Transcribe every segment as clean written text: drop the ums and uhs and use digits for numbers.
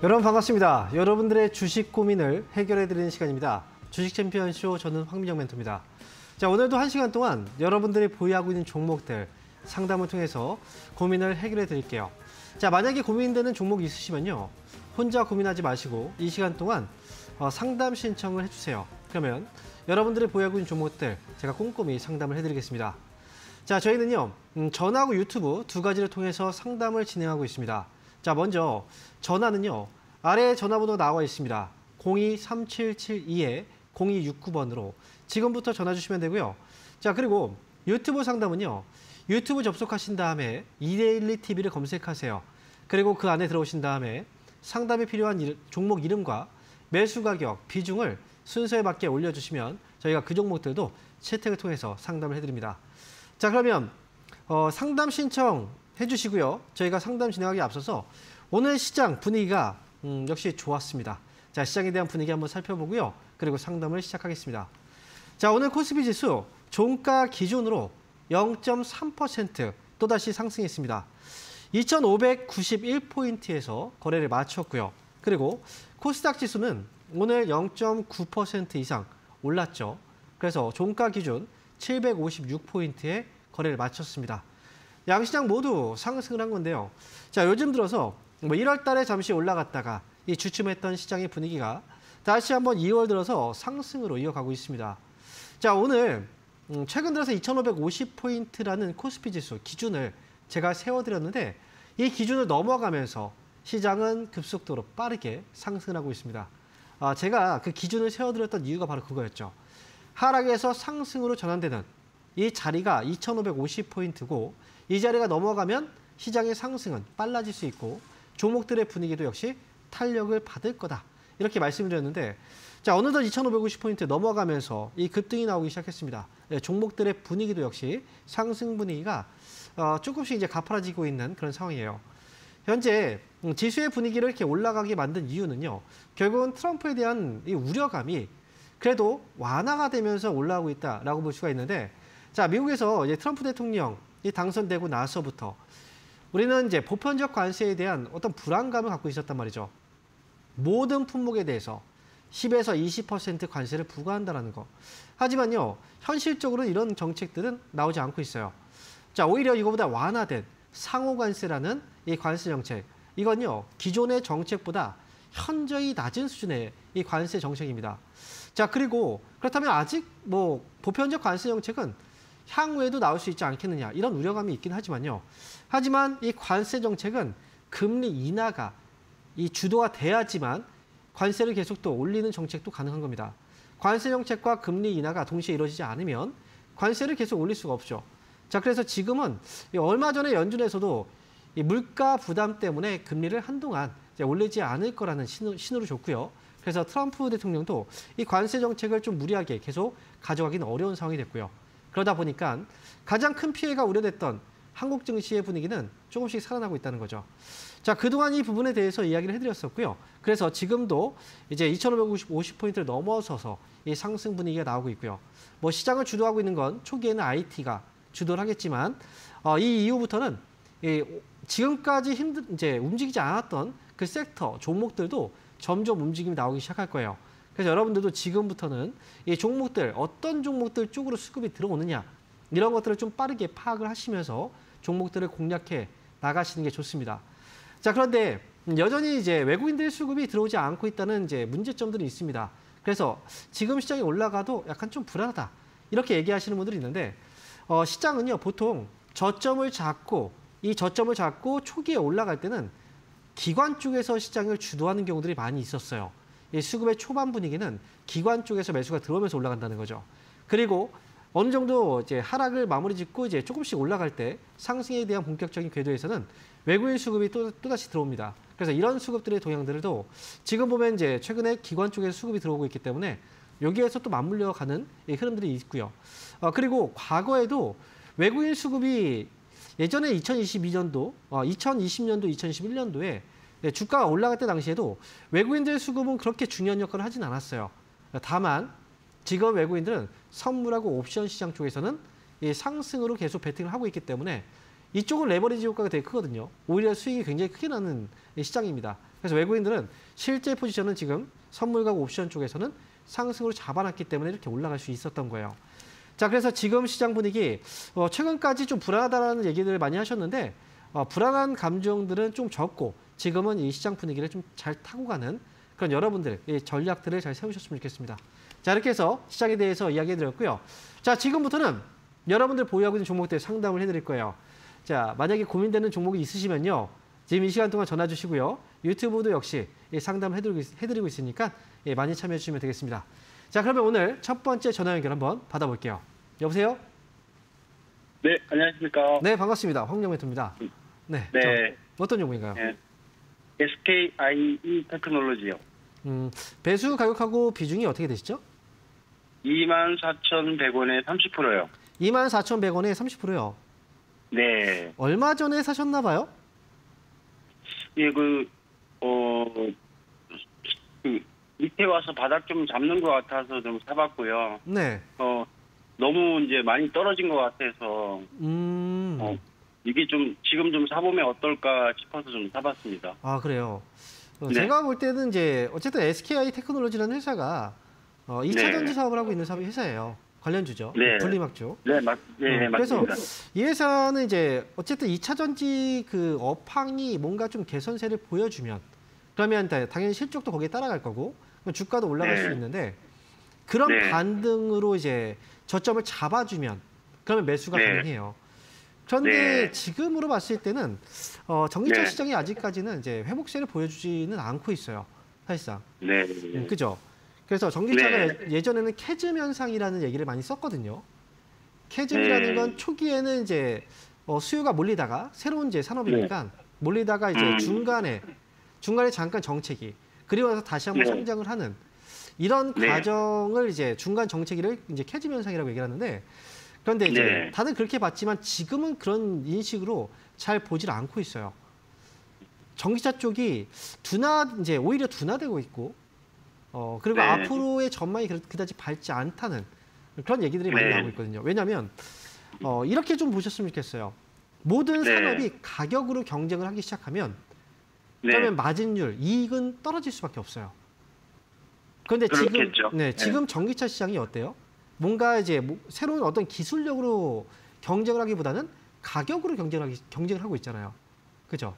여러분 반갑습니다. 여러분들의 주식 고민을 해결해드리는 시간입니다. 주식 챔피언쇼 저는 황민정 멘토입니다. 자, 오늘도 1시간 동안 여러분들이 보유하고 있는 종목들 상담을 통해서 고민을 해결해 드릴게요. 자, 만약에 고민되는 종목이 있으시면요. 혼자 고민하지 마시고 이 시간 동안 상담 신청을 해주세요. 그러면 여러분들이 보유하고 있는 종목들 제가 꼼꼼히 상담을 해드리겠습니다. 자, 저희는요. 전화하고 유튜브 두 가지를 통해서 상담을 진행하고 있습니다. 자, 먼저 전화는요. 아래에 전화번호 나와 있습니다. 023772-0269번으로 지금부터 전화 주시면 되고요. 자, 그리고 유튜브 상담은요. 유튜브 접속하신 다음에 이데일리TV를 검색하세요. 그리고 그 안에 들어오신 다음에 상담에 필요한 종목 이름과 매수 가격, 비중을 순서에 맞게 올려주시면 저희가 그 종목들도 채택을 통해서 상담을 해드립니다. 자, 그러면 상담 신청 해주시고요. 저희가 상담 진행하기에 앞서서 오늘 시장 분위기가 역시 좋았습니다. 자, 시장에 대한 분위기 한번 살펴보고요. 그리고 상담을 시작하겠습니다. 자, 오늘 코스피 지수 종가 기준으로 0.3% 또다시 상승했습니다. 2591포인트에서 거래를 마쳤고요. 그리고 코스닥 지수는 오늘 0.9% 이상 올랐죠. 그래서 종가 기준 756포인트에 거래를 마쳤습니다. 양시장 모두 상승을 한 건데요. 자, 요즘 들어서 1월 달에 잠시 올라갔다가 이 주춤했던 시장의 분위기가 다시 한번 2월 들어서 상승으로 이어가고 있습니다. 자, 오늘 최근 들어서 2550포인트라는 코스피 지수 기준을 제가 세워드렸는데 이 기준을 넘어가면서 시장은 급속도로 빠르게 상승을 하고 있습니다. 제가 그 기준을 세워드렸던 이유가 바로 그거였죠. 하락에서 상승으로 전환되는 이 자리가 2550포인트고 이 자리가 넘어가면 시장의 상승은 빨라질 수 있고 종목들의 분위기도 역시 탄력을 받을 거다. 이렇게 말씀드렸는데 자, 어느덧 2550포인트 넘어가면서 이 급등이 나오기 시작했습니다. 네, 종목들의 분위기도 역시 상승 분위기가 조금씩 이제 가파라지고 있는 그런 상황이에요. 현재 지수의 분위기를 이렇게 올라가게 만든 이유는요. 결국은 트럼프에 대한 이 우려감이 그래도 완화가 되면서 올라오고 있다라고 볼 수가 있는데 자, 미국에서 이제 트럼프 대통령이 당선되고 나서부터 우리는 이제 보편적 관세에 대한 어떤 불안감을 갖고 있었단 말이죠. 모든 품목에 대해서 10에서 20% 관세를 부과한다는 거. 하지만요, 현실적으로 이런 정책들은 나오지 않고 있어요. 자, 오히려 이거보다 완화된 상호 관세라는 이 관세 정책. 이건요, 기존의 정책보다 현저히 낮은 수준의 이 관세 정책입니다. 자, 그리고 그렇다면 아직 보편적 관세 정책은 향후에도 나올 수 있지 않겠느냐 이런 우려감이 있긴 하지만요. 하지만 이 관세 정책은 금리 인하가 이 주도가 돼야지만 관세를 계속 또 올리는 정책도 가능한 겁니다. 관세 정책과 금리 인하가 동시에 이루어지지 않으면 관세를 계속 올릴 수가 없죠. 자, 그래서 지금은 얼마 전에 연준에서도 이 물가 부담 때문에 금리를 한동안 이제 올리지 않을 거라는 신호를 줬고요. 그래서 트럼프 대통령도 이 관세 정책을 좀 무리하게 계속 가져가기는 어려운 상황이 됐고요. 그러다 보니까 가장 큰 피해가 우려됐던 한국 증시의 분위기는 조금씩 살아나고 있다는 거죠. 자, 그동안 이 부분에 대해서 이야기를 해드렸었고요. 그래서 지금도 이제 2550포인트를 넘어서서 이 상승 분위기가 나오고 있고요. 시장을 주도하고 있는 건 초기에는 IT가 주도를 하겠지만 이 이후부터는 지금까지 이제 움직이지 않았던 그 섹터 종목들도 점점 움직임이 나오기 시작할 거예요. 그래서 여러분들도 지금부터는 이 종목들 어떤 종목들 쪽으로 수급이 들어오느냐 이런 것들을 좀 빠르게 파악을 하시면서 종목들을 공략해 나가시는 게 좋습니다. 자, 그런데 여전히 이제 외국인들 수급이 들어오지 않고 있다는 이제 문제점들이 있습니다. 그래서 지금 시장이 올라가도 약간 좀 불안하다 이렇게 얘기하시는 분들이 있는데 시장은요 보통 저점을 잡고 초기에 올라갈 때는 기관 쪽에서 시장을 주도하는 경우들이 많이 있었어요. 이 수급의 초반 분위기는 기관 쪽에서 매수가 들어오면서 올라간다는 거죠. 그리고 어느 정도 이제 하락을 마무리 짓고 이제 조금씩 올라갈 때 상승에 대한 본격적인 궤도에서는 외국인 수급이 또다시 들어옵니다. 그래서 이런 수급들의 동향들도 지금 보면 이제 최근에 기관 쪽에서 수급이 들어오고 있기 때문에 여기에서 또 맞물려 가는 흐름들이 있고요. 그리고 과거에도 외국인 수급이 예전에 2022년도, 2020년도, 2021년도에 주가가 올라갈 때 당시에도 외국인들 수급은 그렇게 중요한 역할을 하진 않았어요. 다만 지금 외국인들은 선물하고 옵션 시장 쪽에서는 이 상승으로 계속 베팅을 하고 있기 때문에 이쪽은 레버리지 효과가 되게 크거든요. 오히려 수익이 굉장히 크게 나는 시장입니다. 그래서 외국인들은 실제 포지션은 지금 선물과 옵션 쪽에서는 상승으로 잡아놨기 때문에 이렇게 올라갈 수 있었던 거예요. 자, 그래서 지금 시장 분위기 최근까지 좀 불안하다는 얘기들 많이 하셨는데 불안한 감정들은 좀 적고 지금은 이 시장 분위기를 좀 잘 타고 가는 그런 여러분들 이 전략들을 잘 세우셨으면 좋겠습니다. 자, 이렇게 해서 시장에 대해서 이야기해드렸고요. 자, 지금부터는 여러분들 보유하고 있는 종목들 상담을 해드릴 거예요. 자, 만약에 고민되는 종목이 있으시면요. 지금 이 시간 동안 전화 주시고요. 유튜브도 역시 상담을 해드리고 있으니까 많이 참여해 주시면 되겠습니다. 자, 그러면 오늘 첫 번째 전화 연결 한번 받아볼게요. 여보세요? 네, 안녕하십니까. 네, 반갑습니다. 황영멘토입니다. 네. 네. 어떤 종목인가요? 네. SKIE 테크놀로지요. 배수 가격하고 비중이 어떻게 되시죠? 24,100원에 30%요. 24,100원에 30%요. 네. 얼마 전에 사셨나 봐요? 예, 밑에 와서 바닥 좀 잡는 것 같아서 좀 사봤고요. 네. 너무 이제 많이 떨어진 것 같아서, 이게 좀, 지금 좀 사보면 어떨까 싶어서 좀 사봤습니다. 아, 그래요. 네. 제가 볼 때는 이제 어쨌든 SKI 테크놀로지라는 회사가 2차 네. 전지 사업을 하고 있는 회사예요. 관련주죠. 네. 분리막주. 네, 맞습니다. 그래서 이 회사는 이제 어쨌든 2차 전지 그 업황이 뭔가 좀 개선세를 보여주면 그러면 당연히 실적도 거기에 따라갈 거고 주가도 올라갈 네. 수 있는데 그런 네. 반등으로 이제 저점을 잡아주면 그러면 매수가 네. 가능해요. 그런데 네. 지금으로 봤을 때는 전기차 네. 시장이 아직까지는 이제 회복세를 보여주지는 않고 있어요. 사실상. 네. 그죠? 그래서 전기차가 네. 예전에는 캐즘 현상이라는 얘기를 많이 썼거든요. 캐즘이라는 네. 건 초기에는 이제 수요가 몰리다가 새로운 이제 산업이니까 몰리다가 이제 중간에 잠깐 정체기 그리고 나서 다시 한번 네. 성장을 하는 이런 네. 과정을 이제 중간 정체기를 이제 캐즘 현상이라고 얘기를 하는데 그런데 이제 네. 다들 그렇게 봤지만 지금은 그런 인식으로 잘 보질 않고 있어요. 전기차 쪽이 이제 오히려 둔화되고 있고 그리고 네. 앞으로의 전망이 그다지 밝지 않다는 그런 얘기들이 많이 네. 나오고 있거든요. 왜냐하면 이렇게 좀 보셨으면 좋겠어요. 모든 네. 산업이 가격으로 경쟁을 하기 시작하면 네. 그러면 마진율, 이익은 떨어질 수밖에 없어요. 그런데 그렇겠죠. 지금 전기차 시장이 어때요? 뭔가 이제 새로운 어떤 기술력으로 경쟁을 하기보다는 가격으로 경쟁을 하고 있잖아요. 그죠?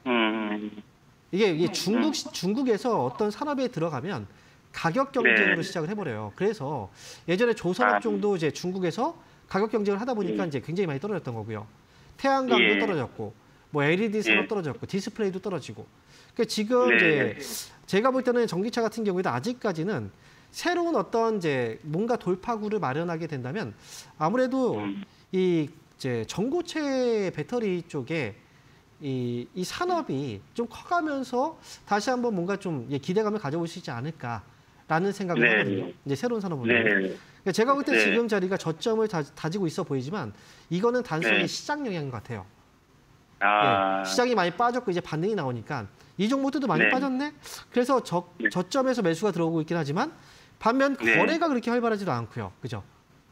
이게 중국에서 어떤 산업에 들어가면 가격 경쟁으로 네. 시작을 해버려요. 그래서 예전에 조선업종도 이제 중국에서 가격 경쟁을 하다 보니까 이제 굉장히 많이 떨어졌던 거고요. 태양광도 예. 떨어졌고, 뭐 LED 산업 예. 떨어졌고, 디스플레이도 떨어지고. 그러니까 지금 네. 이제 제가 볼 때는 전기차 같은 경우에도 아직까지는 새로운 어떤 이제 뭔가 돌파구를 마련하게 된다면 아무래도 이 이제 전고체 배터리 쪽에 이 산업이 좀 커가면서 다시 한번 뭔가 좀 기대감을 가져오시지 않을까라는 생각을 네. 하거든요. 이제 새로운 산업은. 네. 그러니까 제가 볼 때 네. 지금 자리가 저점을 다지고 있어 보이지만 이거는 단순히 네. 시장 영향인 것 같아요. 아, 시장이 많이 빠졌고 이제 반등이 나오니까 이 종목들도 많이 네. 빠졌네. 그래서 저점에서 매수가 들어오고 있긴 하지만 반면 네. 거래가 그렇게 활발하지도 않고요. 그죠?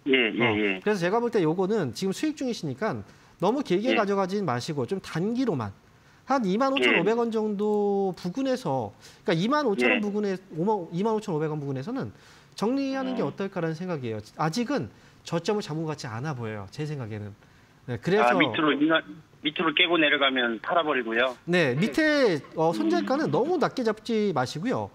예. 그래서 제가 볼 때 요거는 지금 수익 중이시니까 너무 길게 예. 가져가지 마시고 좀 단기로만 한 25,500원 정도 부근에서 그러니까 25,000원 예. 부근에 25,500원 부근에서는 정리하는 게 어떨까라는 생각이에요. 아직은 저점을 잡은 것 같지 않아 보여요. 제 생각에는. 네, 그래서 밑으로 깨고 내려가면 팔아버리고요. 네, 밑에 손절가는 너무 낮게 잡지 마시고요.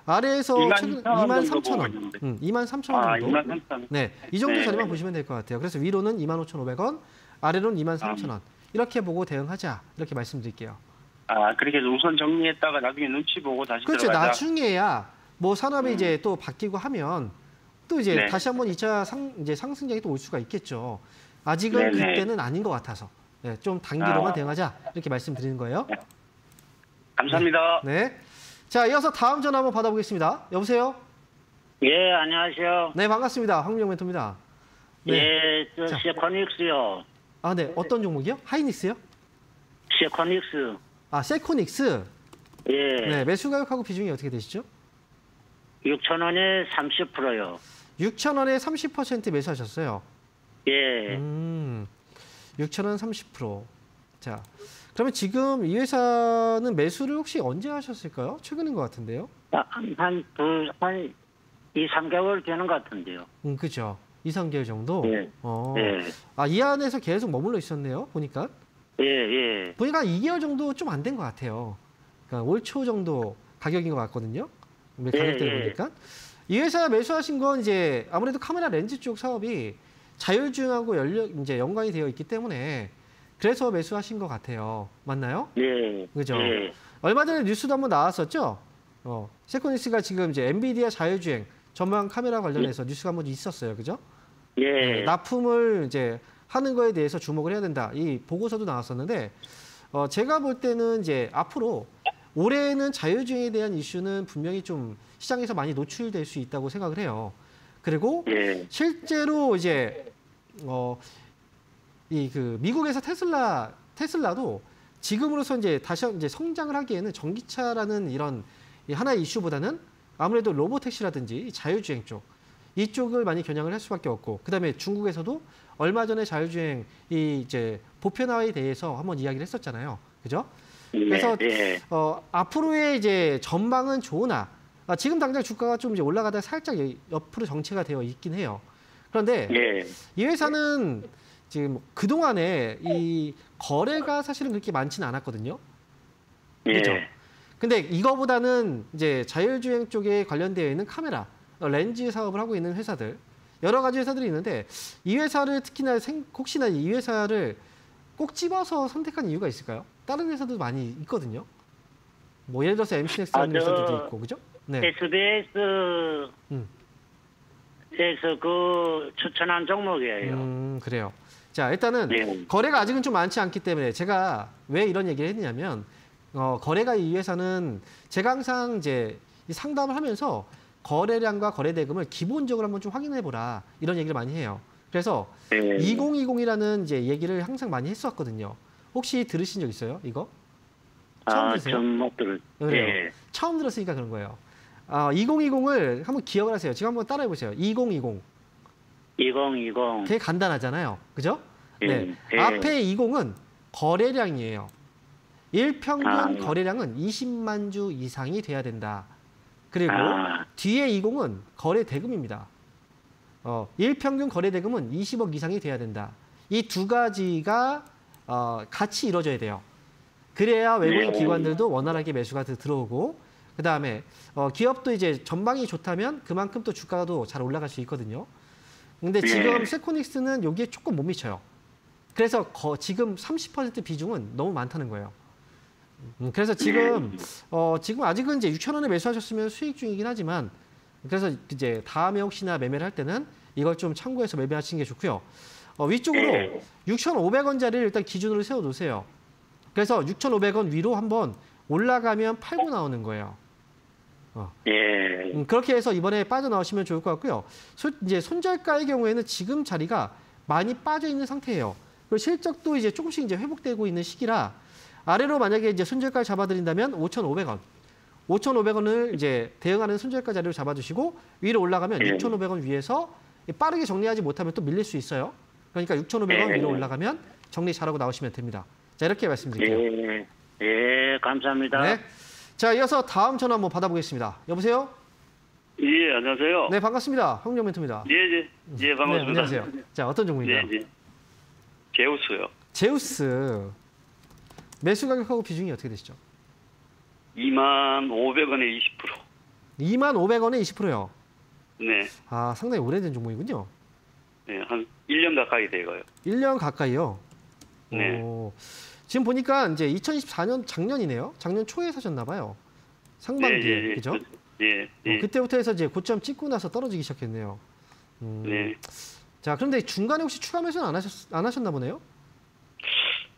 아래에서 23,000원, 23,000원 정도. 23,000원. 네, 이 정도 네. 자리만 보시면 될 것 같아요. 그래서 위로는 25,500원, 아래로는 23,000원. 이렇게 보고 대응하자. 이렇게 말씀드릴게요. 아, 그렇게 해서 우선 정리했다가 나중에 눈치 보고 다시 그렇죠. 들어가자. 나중에야 뭐 산업이 이제 또 바뀌고 하면 또 이제 네. 다시 한번 2차 상승장이 또 올 수가 있겠죠. 아직은 네네. 그때는 아닌 것 같아서 네, 좀 단기로만 아. 대응하자. 이렇게 말씀드리는 거예요. 감사합니다. 네. 자, 이어서 다음 전화 한번 받아보겠습니다. 여보세요? 예, 안녕하세요. 네, 반갑습니다. 황민영 멘토입니다. 네. 예, 저 자. 세코닉스요. 아, 네. 어떤 종목이요? 하이닉스요? 세코닉스. 아, 세코닉스. 예, 네, 매수 가격하고 비중이 어떻게 되시죠? 6,000원에 30%요. 6,000원에 30% 매수하셨어요. 예, 6,000원 30%. 자, 그러면 지금 이 회사는 매수를 혹시 언제 하셨을까요? 최근인 것 같은데요. 한 2, 3개월 되는 것 같은데요. 그죠. 2, 3개월 정도? 예. 예. 이 안에서 계속 머물러 있었네요, 보니까. 예. 보니까 2개월 정도 좀 안 된 것 같아요. 그러니까 올 초 정도 가격인 것 같거든요. 가격대를 보니까. 이 회사 매수하신 건 이제 아무래도 카메라 렌즈 쪽 사업이 자율주행하고 이제 연관이 되어 있기 때문에 그래서 매수하신 것 같아요. 맞나요? 예. 그죠? 예. 얼마 전에 뉴스도 한번 나왔었죠? 세코닉스가 지금 이제 엔비디아 자율주행 전방 카메라 관련해서 뉴스가 한번 있었어요. 그죠? 예. 납품을 이제 하는 거에 대해서 주목을 해야 된다. 이 보고서도 나왔었는데, 제가 볼 때는 이제 앞으로 올해는 자율주행에 대한 이슈는 분명히 좀 시장에서 많이 노출될 수 있다고 생각을 해요. 그리고 실제로 이제 미국에서 테슬라도 지금으로서 이제 다시 이제 성장을 하기에는 전기차라는 이런 하나의 이슈보다는 아무래도 로보택시라든지 자율주행 쪽 이쪽을 많이 겨냥을 할 수밖에 없고, 그다음에 중국에서도 얼마 전에 자율주행 이제 보편화에 대해서 한번 이야기를 했었잖아요. 그죠? 그래서 앞으로의 이제 전망은 좋으나 지금 당장 주가가 좀 이제 올라가다 살짝 옆으로 정체가 되어 있긴 해요. 그런데 이 회사는 지금 그동안에 이 거래가 사실은 그렇게 많지는 않았거든요. 그렇죠? 근데 이거보다는 이제 자율주행 쪽에 관련되어 있는 카메라, 렌즈 사업을 하고 있는 회사들, 여러 가지 회사들이 있는데 이 회사를 특히나 혹시나 이 회사를 꼭 집어서 선택한 이유가 있을까요? 다른 회사도 많이 있거든요. 뭐 예를 들어서 MC넥스라는 회사들도 있고, 그죠? 네. SBS에서 그 추천한 종목이에요. 그래요. 자, 일단은 거래가 아직은 좀 많지 않기 때문에 제가 왜 이런 얘기를 했냐면 거래가 이 회사는 제가 항상 이제 상담을 하면서 거래량과 거래 대금을 기본적으로 한번 좀 확인해 보라 이런 얘기를 많이 해요. 그래서 2020이라는 이제 얘기를 항상 많이 했었거든요. 혹시 들으신 적 있어요? 이거? 처음 들으세요? 전 못 들었어요. 그래요. 처음 들었으니까 그런 거예요. 2020을 한번 기억을 하세요. 지금 한번 따라해 보세요. 2020. 2020. 되게 간단하잖아요. 그죠? 네. 앞에 20은 거래량이에요. 일평균 거래량은 20만 주 이상이 돼야 된다. 그리고 뒤에 20은 거래 대금입니다. 일평균 거래 대금은 20억 이상이 돼야 된다. 이 두 가지가 같이 이루어져야 돼요. 그래야 외국인 기관들도 원활하게 매수가 들어오고, 그 다음에 기업도 이제 전망이 좋다면 그만큼 또 주가도 잘 올라갈 수 있거든요. 근데 지금 세코닉스는 여기에 조금 못 미쳐요. 그래서 지금 30% 비중은 너무 많다는 거예요. 그래서 지금 아직은 이제 6,000원에 매수하셨으면 수익 중이긴 하지만, 그래서 이제 다음에 혹시나 매매를 할 때는 이걸 좀 참고해서 매매하시는 게 좋고요. 위쪽으로 6,500원짜리를 일단 기준으로 세워 놓으세요. 그래서 6,500원 위로 한번 올라가면 팔고 나오는 거예요. 그렇게 해서 이번에 빠져나오시면 좋을 것 같고요. 이제 손절가의 경우에는 지금 자리가 많이 빠져 있는 상태예요. 그리고 실적도 이제 조금씩 이제 회복되고 있는 시기라 아래로 만약에 이제 손절가를 잡아드린다면 5,500원. 5,500원을 이제 대응하는 손절가 자리로 잡아주시고 위로 올라가면 6,500원 위에서 빠르게 정리하지 못하면 또 밀릴 수 있어요. 그러니까 6,500원 위로 올라가면 정리 잘하고 나오시면 됩니다. 자, 이렇게 말씀드릴게요. 감사합니다. 네. 자, 이어서 다음 전화 한번 받아보겠습니다. 여보세요? 예, 안녕하세요. 네, 반갑습니다. 황정 멘토입니다. 예, 반갑습니다. 네, 안녕하세요. 자, 어떤 종목인가요? 제우스요. 제우스. 매수 가격하고 비중이 어떻게 되시죠? 25,500원에 20%. 25,500원에 20%요? 네. 상당히 오래된 종목이군요. 네, 한 1년 가까이 돼가요. 1년 가까이요? 네. 지금 보니까 이제 2024년 작년이네요. 작년 초에 사셨나 봐요. 상반기에, 그죠? 그때부터 해서 이제 고점 찍고 나서 떨어지기 시작했네요. 네. 자, 그런데 중간에 혹시 추가 매수는 안 하셨나 보네요?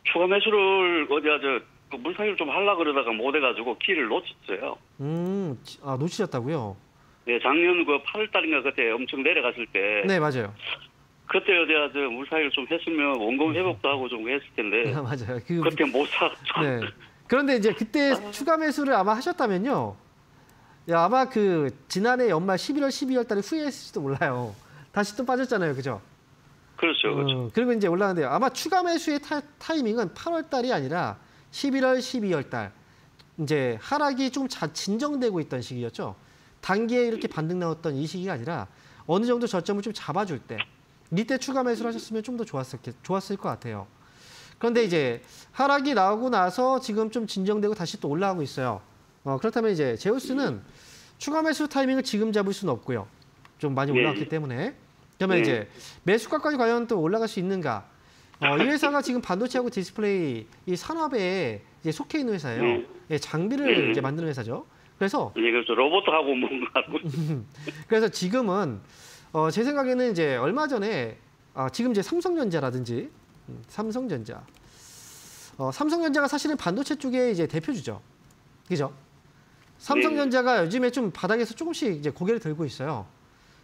추가 매수를 물상이를 좀 하려고 그러다가 못 해가지고 키를 놓쳤어요. 놓치셨다고요? 네, 작년 8월달인가 그때 엄청 내려갔을 때. 네, 맞아요. 그때 물상이를 좀 했으면 원금 회복도 하고 좀 했을 텐데. 맞아요. 그때 못 사. 네. 그런데 이제 그때 추가 매수를 아마 하셨다면요. 아마 지난해 연말 11월, 12월 달에 후회했을지도 몰라요. 다시 또 빠졌잖아요. 그죠? 그렇죠, 그렇죠. 그리고 이제 올라가는데요. 아마 추가 매수의 타이밍은 8월 달이 아니라 11월, 12월 달. 이제 하락이 좀 진정되고 있던 시기였죠. 단기에 이렇게 반등 나왔던 이 시기가 아니라 어느 정도 저점을 좀 잡아줄 때 이때 추가 매수를 하셨으면 좀 더 좋았을 것 같아요. 그런데 이제 하락이 나오고 나서 지금 좀 진정되고 다시 또 올라가고 있어요. 그렇다면 이제 제우스는 추가 매수 타이밍을 지금 잡을 수는 없고요. 좀 많이 올라왔기 때문에. 그러면 이제 매수가까지 과연 또 올라갈 수 있는가? 이 회사가 지금 반도체하고 디스플레이 이 산업에 이제 속해 있는 회사예요. 예, 장비를 이제 만드는 회사죠. 그래서 그래서 로봇하고 뭔가 그래서 지금은 제 생각에는 이제 얼마 전에 지금 이제 삼성전자라든지 삼성전자가 사실은 반도체 쪽에 이제 대표주죠. 그죠? 삼성전자가 요즘에 좀 바닥에서 조금씩 이제 고개를 들고 있어요.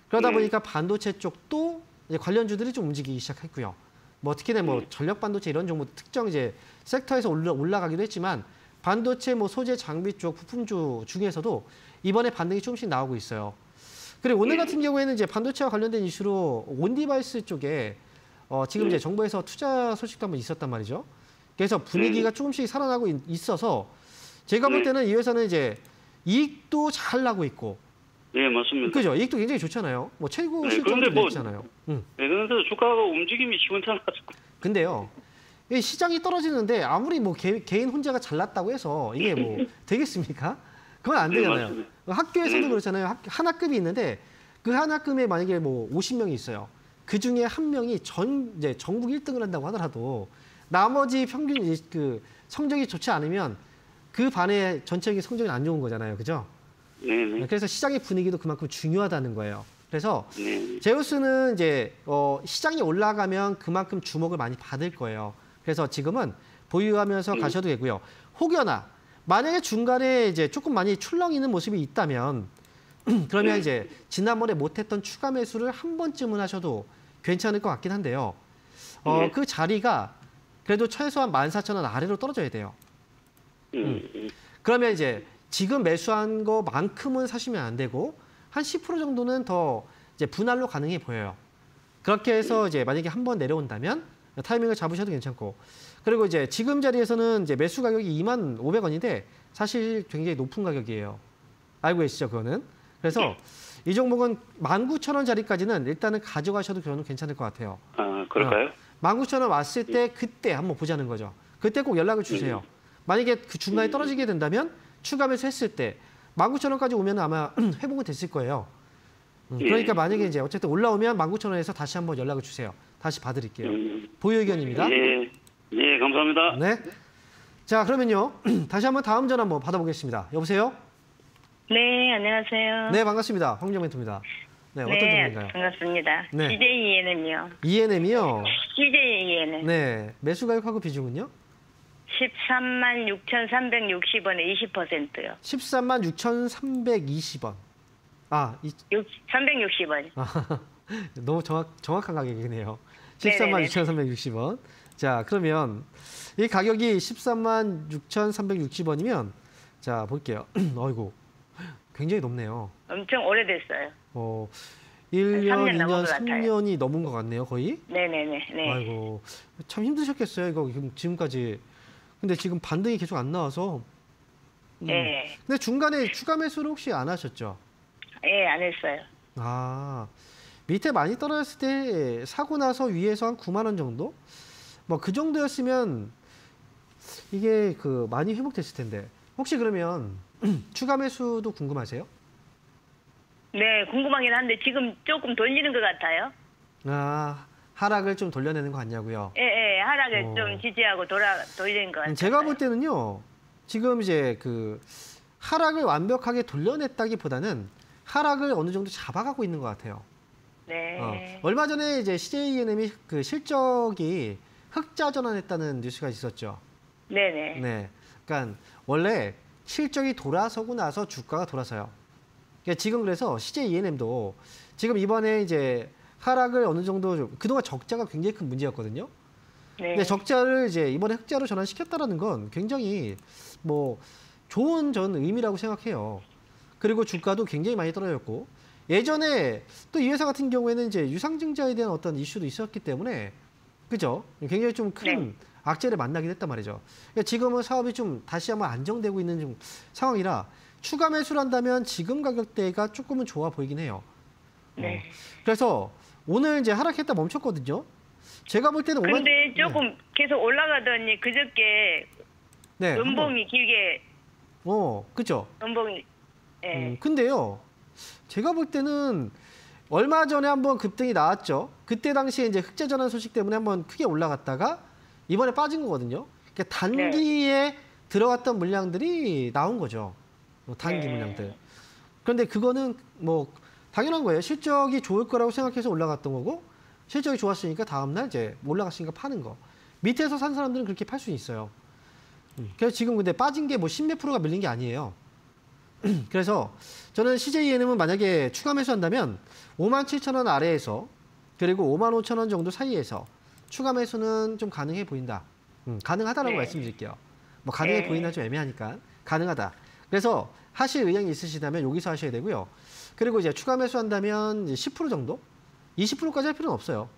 그러다 보니까 반도체 쪽도 이제 관련주들이 좀 움직이기 시작했고요. 뭐 특히나 뭐 전력 반도체 이런 종목 특정 이제 섹터에서 올라가기도 했지만 반도체 뭐 소재 장비 쪽 부품주 중에서도 이번에 반등이 조금씩 나오고 있어요. 그리고 오늘 같은 경우에는 이제 반도체와 관련된 이슈로 온디바이스 쪽에 지금 이제 정부에서 투자 소식도 한번 있었단 말이죠. 그래서 분위기가 조금씩 살아나고 있어서 제가 볼 때는 이 회사는 이제 이익도 잘 나고 있고. 네, 맞습니다. 그죠? 이익도 굉장히 좋잖아요. 뭐 최고 실적도 냈잖아요. 네, 그런데 주가가 움직임이 시원찮아가지고. 근데요. 이 시장이 떨어지는데 아무리 뭐 개인 혼자가 잘났다고 해서 이게 뭐 되겠습니까? 그건 안 되잖아요. 맞습니다. 학교에서도 그렇잖아요. 하나급이 있는데 그 하나급에 만약에 뭐 50명이 있어요. 그 중에 한 명이 이제 전국 1등을 한다고 하더라도 나머지 평균 그 성적이 좋지 않으면 그 반의 전체적인 성적이 안 좋은 거잖아요. 그죠? 네. 그래서 시장의 분위기도 그만큼 중요하다는 거예요. 그래서 제우스는 이제 시장이 올라가면 그만큼 주목을 많이 받을 거예요. 그래서 지금은 보유하면서 가셔도 되고요. 혹여나 만약에 중간에 이제 조금 많이 출렁이는 모습이 있다면 그러면 이제 지난번에 못했던 추가 매수를 한 번쯤은 하셔도 괜찮을 것 같긴 한데요. 그 자리가 그래도 최소한 14,000원 아래로 떨어져야 돼요. 그러면 이제 지금 매수한 거만큼은 사시면 안 되고 한 10% 정도는 더 이제 분할로 가능해 보여요. 그렇게 해서 이제 만약에 한번 내려온다면 타이밍을 잡으셔도 괜찮고. 그리고 이제 지금 자리에서는 이제 매수 가격이 25,500원인데 사실 굉장히 높은 가격이에요. 알고 계시죠, 그거는? 그래서 이 종목은 19,000원 자리까지는 일단은 가져가셔도 저는 괜찮을 것 같아요. 아, 그럴까요? 19,000원 왔을 때 그때 한번 보자는 거죠. 그때 꼭 연락을 주세요. 만약에 그 중간에 떨어지게 된다면 추가 매수했을 때 19,000원까지 오면 아마 회복은 됐을 거예요. 그러니까 만약에 이제 어쨌든 올라오면 19,000원에서 다시 한번 연락을 주세요. 다시 봐드릴게요. 보유 의견입니다. 네, 감사합니다. 네. 자, 그러면요. 다시 한번 다음 전화 한번 받아보겠습니다. 여보세요? 네, 안녕하세요. 네, 반갑습니다. 황정 멘토입니다. 네, 어떤 종목인가요? 반갑습니다. 네. CJENM이요. ENM이요? CJENM. 네. 매수 가격하고 비중은요? 136,360원에 20%요. 136,320원. 360원. 너무 정확한 가격이네요. 136,360원. 자, 그러면 이 가격이 136,360원이면 자, 볼게요. 어이구. 굉장히 높네요. 엄청 오래됐어요. 1년, 3년 2년, 3년이 넘은 것 같네요, 거의. 네네네. 네. 아이고, 참 힘드셨겠어요, 이거 지금까지. 근데 지금 반등이 계속 안 나와서. 네. 근데 중간에 추가 매수를 혹시 안 하셨죠? 예, 안 했어요. 밑에 많이 떨어졌을 때 사고 나서 위에서 한 9만 원 정도? 뭐 그 정도였으면 이게 많이 회복됐을 텐데. 혹시 그러면 추가 매수도 궁금하세요? 네, 궁금하긴 한데 지금 조금 돌리는 것 같아요. 하락을 좀 돌려내는 거 같냐고요? 예, 하락을 좀 지지하고 돌리는 것 같아요. 제가 볼 때는요. 지금 이제 하락을 완벽하게 돌려냈다기보다는 하락을 어느 정도 잡아가고 있는 것 같아요. 네. 얼마 전에 이제 CJENM이 실적이 흑자 전환했다는 뉴스가 있었죠. 네네. 네. 그러니까 원래 실적이 돌아서고 나서 주가가 돌아서요. 그러니까 지금 그래서 CJENM도 지금 이번에 이제 하락을 어느 정도 그동안 적자가 굉장히 큰 문제였거든요. 네. 근데 적자를 이제 이번에 흑자로 전환시켰다라는 건 굉장히 뭐 좋은 전 의미라고 생각해요. 그리고 주가도 굉장히 많이 떨어졌고 예전에 또 이 회사 같은 경우에는 이제 유상증자에 대한 어떤 이슈도 있었기 때문에 그죠? 굉장히 좀 큰 악재를 만나긴 했단 말이죠. 그러니까 지금은 사업이 좀 다시 한번 안정되고 있는 좀 상황이라 추가 매수를 한다면 지금 가격대가 조금은 좋아 보이긴 해요. 네. 그래서 오늘 이제 하락했다 멈췄거든요. 제가 볼 때는 근데 조금 계속 올라가더니 그저께 네, 연봉이 길게 그죠? 연봉이 근데요. 제가 볼 때는 얼마 전에 한번 급등이 나왔죠. 그때 당시에 이제 흑자 전환 소식 때문에 한번 크게 올라갔다가 이번에 빠진 거거든요. 그러니까 단기에 들어갔던 물량들이 나온 거죠. 단기 물량들. 그런데 그거는 뭐 당연한 거예요. 실적이 좋을 거라고 생각해서 올라갔던 거고 실적이 좋았으니까 다음날 이제 올라갔으니까 파는 거. 밑에서 산 사람들은 그렇게 팔 수 있어요. 그래서 지금 근데 빠진 게 뭐 10몇 프로가 밀린 게 아니에요. 그래서 저는 CJENM은 만약에 추가 매수한다면 57,000원 아래에서 그리고 55,000원 정도 사이에서 추가 매수는 좀 가능해 보인다. 가능하다라고 말씀드릴게요. 뭐 가능해 보이나 좀 애매하니까 가능하다. 그래서 하실 의향이 있으시다면 여기서 하셔야 되고요. 그리고 이제 추가 매수한다면 이제 10% 정도? 20%까지 할 필요는 없어요.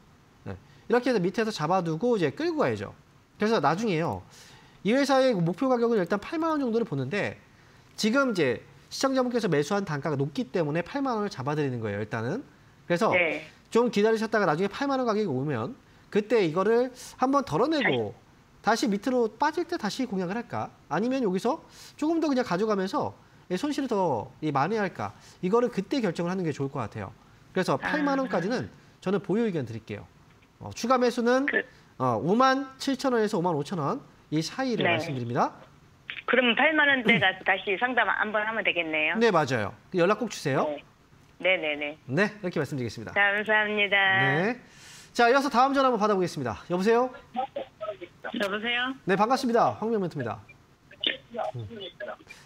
네. 이렇게 해서 밑에서 잡아두고 이제 끌고 가야죠. 그래서 나중에요. 이 회사의 목표 가격은 일단 8만 원 정도를 보는데 지금 이제 시청자분께서 매수한 단가가 높기 때문에 8만 원을 잡아드리는 거예요. 일단은. 그래서 좀 기다리셨다가 나중에 8만 원 가격이 오면 그때 이거를 한번 덜어내고 다시 밑으로 빠질 때 다시 공략을 할까? 아니면 여기서 조금 더 그냥 가져가면서 손실을 더 만회할까? 이거를 그때 결정을 하는 게 좋을 것 같아요. 그래서 8만 원까지는 저는 보유 의견 드릴게요. 추가 매수는 57,000원에서 55,000원 이 사이를 말씀드립니다. 그럼 8만 원대 가서 다시 상담 한번 하면 되겠네요. 네, 맞아요. 연락 꼭 주세요. 네네네. 네, 이렇게 말씀드리겠습니다. 감사합니다. 네. 자, 이어서 다음 전화 한번 받아보겠습니다. 여보세요? 여보세요? 네, 반갑습니다. 황명 멘토입니다.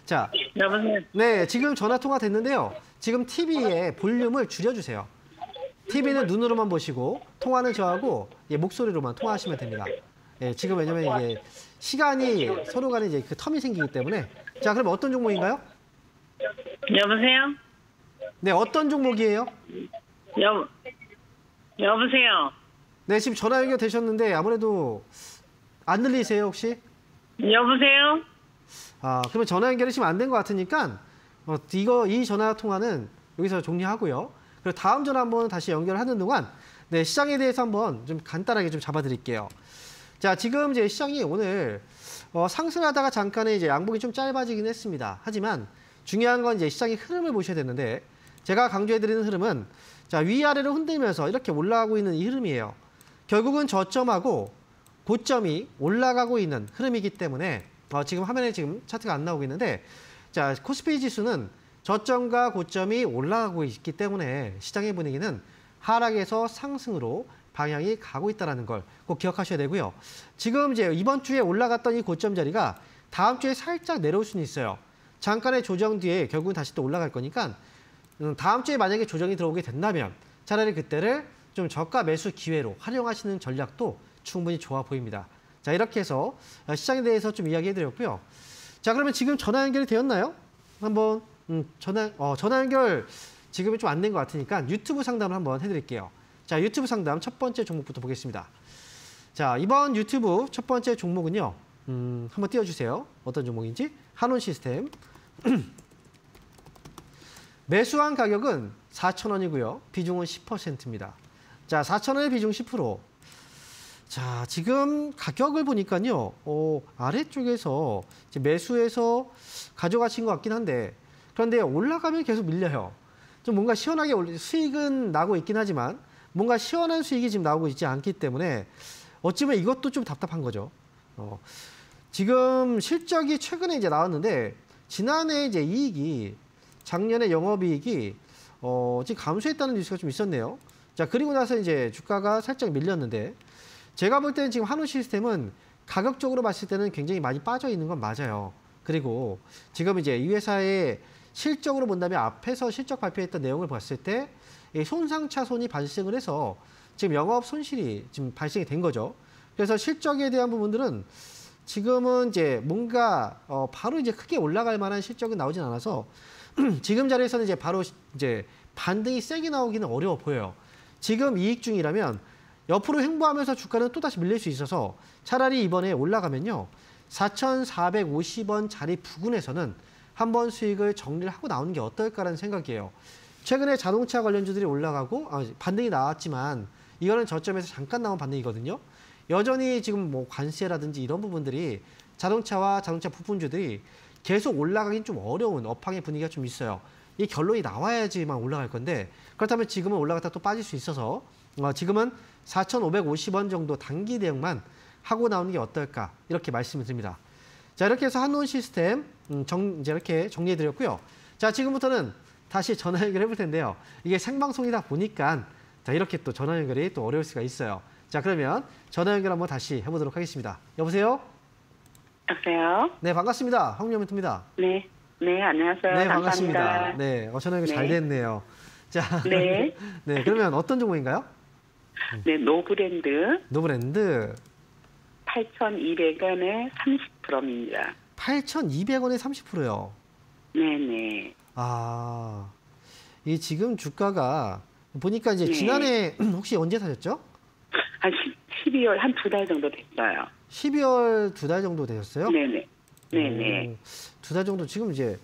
자, 여보세요? 네, 지금 전화 통화 됐는데요. 지금 TV의 볼륨을 줄여주세요. TV는 눈으로만 보시고 통화는 저하고 목소리로만 통화하시면 됩니다. 예, 지금 왜냐면 이게 시간이 서로 간에 이제 그 텀이 생기기 때문에. 자, 그럼 어떤 종목인가요? 여보세요? 네, 어떤 종목이에요? 여보세요? 네, 지금 전화 연결되셨는데 아무래도 안 들리세요, 혹시? 여보세요? 아, 그러면 전화 연결이 지금 안 된 것 같으니까 이 전화 통화는 여기서 종료하고요. 그리고 다음 전화 한번 다시 연결하는 동안 네, 시장에 대해서 한번 좀 간단하게 좀 잡아드릴게요. 자, 지금 이제 시장이 오늘 상승하다가 잠깐의 이제 양봉이 좀 짧아지긴 했습니다. 하지만 중요한 건 이제 시장의 흐름을 보셔야 되는데 제가 강조해드리는 흐름은 자, 위아래로 흔들면서 이렇게 올라가고 있는 이 흐름이에요. 결국은 저점하고 고점이 올라가고 있는 흐름이기 때문에 지금 화면에 지금 차트가 안 나오고 있는데 자, 코스피 지수는 저점과 고점이 올라가고 있기 때문에 시장의 분위기는 하락에서 상승으로 방향이 가고 있다는 걸 꼭 기억하셔야 되고요. 지금 이제 이번 주에 올라갔던 이 고점 자리가 다음 주에 살짝 내려올 수는 있어요. 잠깐의 조정 뒤에 결국은 다시 또 올라갈 거니까 다음 주에 만약에 조정이 들어오게 된다면 차라리 그때를 좀 저가 매수 기회로 활용하시는 전략도 충분히 좋아 보입니다. 자, 이렇게 해서 시장에 대해서 좀 이야기해드렸고요. 자, 그러면 지금 전화 연결이 되었나요? 한번 전화 연결 지금은 좀 안 된 것 같으니까 유튜브 상담을 한번 해드릴게요. 자, 유튜브 상담 첫 번째 종목부터 보겠습니다. 자, 이번 유튜브 첫 번째 종목은요. 한번 띄워주세요. 어떤 종목인지. 한온 시스템. 매수한 가격은 4,000원이고요. 비중은 10%입니다. 자, 4,000원의 비중 10%. 자, 지금 가격을 보니까요. 아래쪽에서 이제 매수해서 가져가신 것 같긴 한데 그런데 올라가면 계속 밀려요. 좀 뭔가 시원하게 수익은 나고 있긴 하지만 뭔가 시원한 수익이 지금 나오고 있지 않기 때문에 어찌보면 이것도 좀 답답한 거죠. 지금 실적이 최근에 이제 나왔는데 지난해 이제 이익이 작년에 영업이익이 지금 감소했다는 뉴스가 좀 있었네요. 자, 그리고 나서 이제 주가가 살짝 밀렸는데 제가 볼 때는 지금 한우 시스템은 가격적으로 봤을 때는 굉장히 많이 빠져 있는 건 맞아요. 그리고 지금 이제 이 회사의 실적으로 본다면 앞에서 실적 발표했던 내용을 봤을 때 손상차손이 발생을 해서 지금 영업 손실이 지금 발생이 된 거죠. 그래서 실적에 대한 부분들은 지금은 이제 뭔가 바로 이제 크게 올라갈 만한 실적은 나오진 않아서 지금 자리에서는 이제 바로 이제 반등이 세게 나오기는 어려워 보여요. 지금 이익 중이라면 옆으로 횡보하면서 주가는 또다시 밀릴 수 있어서 차라리 이번에 올라가면요. 4,450원 자리 부근에서는 한번 수익을 정리를 하고 나오는 게 어떨까라는 생각이에요. 최근에 자동차 관련주들이 올라가고 반등이 나왔지만 이거는 저점에서 잠깐 나온 반등이거든요. 여전히 지금 뭐 관세라든지 이런 부분들이 자동차와 자동차 부품주들이 계속 올라가긴 좀 어려운 업황의 분위기가 좀 있어요. 이 결론이 나와야지만 올라갈 건데 그렇다면 지금은 올라갔다 또 빠질 수 있어서 지금은 4,550원 정도 단기 대응만 하고 나오는 게 어떨까 이렇게 말씀을 드립니다. 자, 이렇게 해서 한노원 시스템 이제 이렇게 정리해드렸고요. 자, 지금부터는 다시 전화 연결해 볼 텐데요. 이게 생방송이다 보니까 자, 이렇게 또 전화 연결이 또 어려울 수가 있어요. 자, 그러면 전화 연결 한번 다시 해보도록 하겠습니다. 여보세요? 여보세요? 네, 반갑습니다. 황미영 멘토입니다. 네. 네, 안녕하세요. 네, 반갑습니다. 반갑습니다. 네, 전화 연결 잘 됐네요. 자, 네. 네, 그러면 어떤 종목인가요? 네, 노브랜드 노브랜드 8,200원에 30%입니다. 8,200원에 30%요. 네네. 아, 이 지금 주가가 보니까 이제 네. 지난해 혹시 언제 사셨죠? 한 12월 한 2달 정도 됐어요. 12월 2달 정도 되셨어요? 네네. 네네. 2달 정도 지금 이제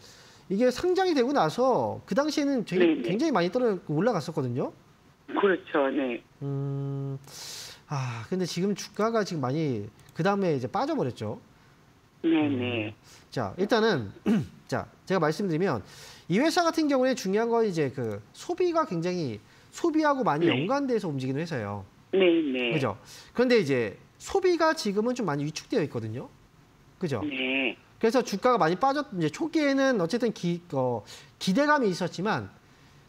이게 상장이 되고 나서 그 당시에는 네네. 굉장히 많이 올라갔었거든요. 그렇죠. 네. 근데 지금 주가가 지금 많이 그 다음에 이제 빠져버렸죠. 네네. 자, 일단은 자, 제가 말씀드리면 이 회사 같은 경우에 중요한 건 이제 그 소비가 굉장히 소비하고 많이 네. 연관돼서 움직이는 회사예요. 네네. 그죠? 그런데 이제 소비가 지금은 좀 많이 위축되어 있거든요. 그죠? 네. 그래서 주가가 많이 이제 초기에는 어쨌든 기대감이 있었지만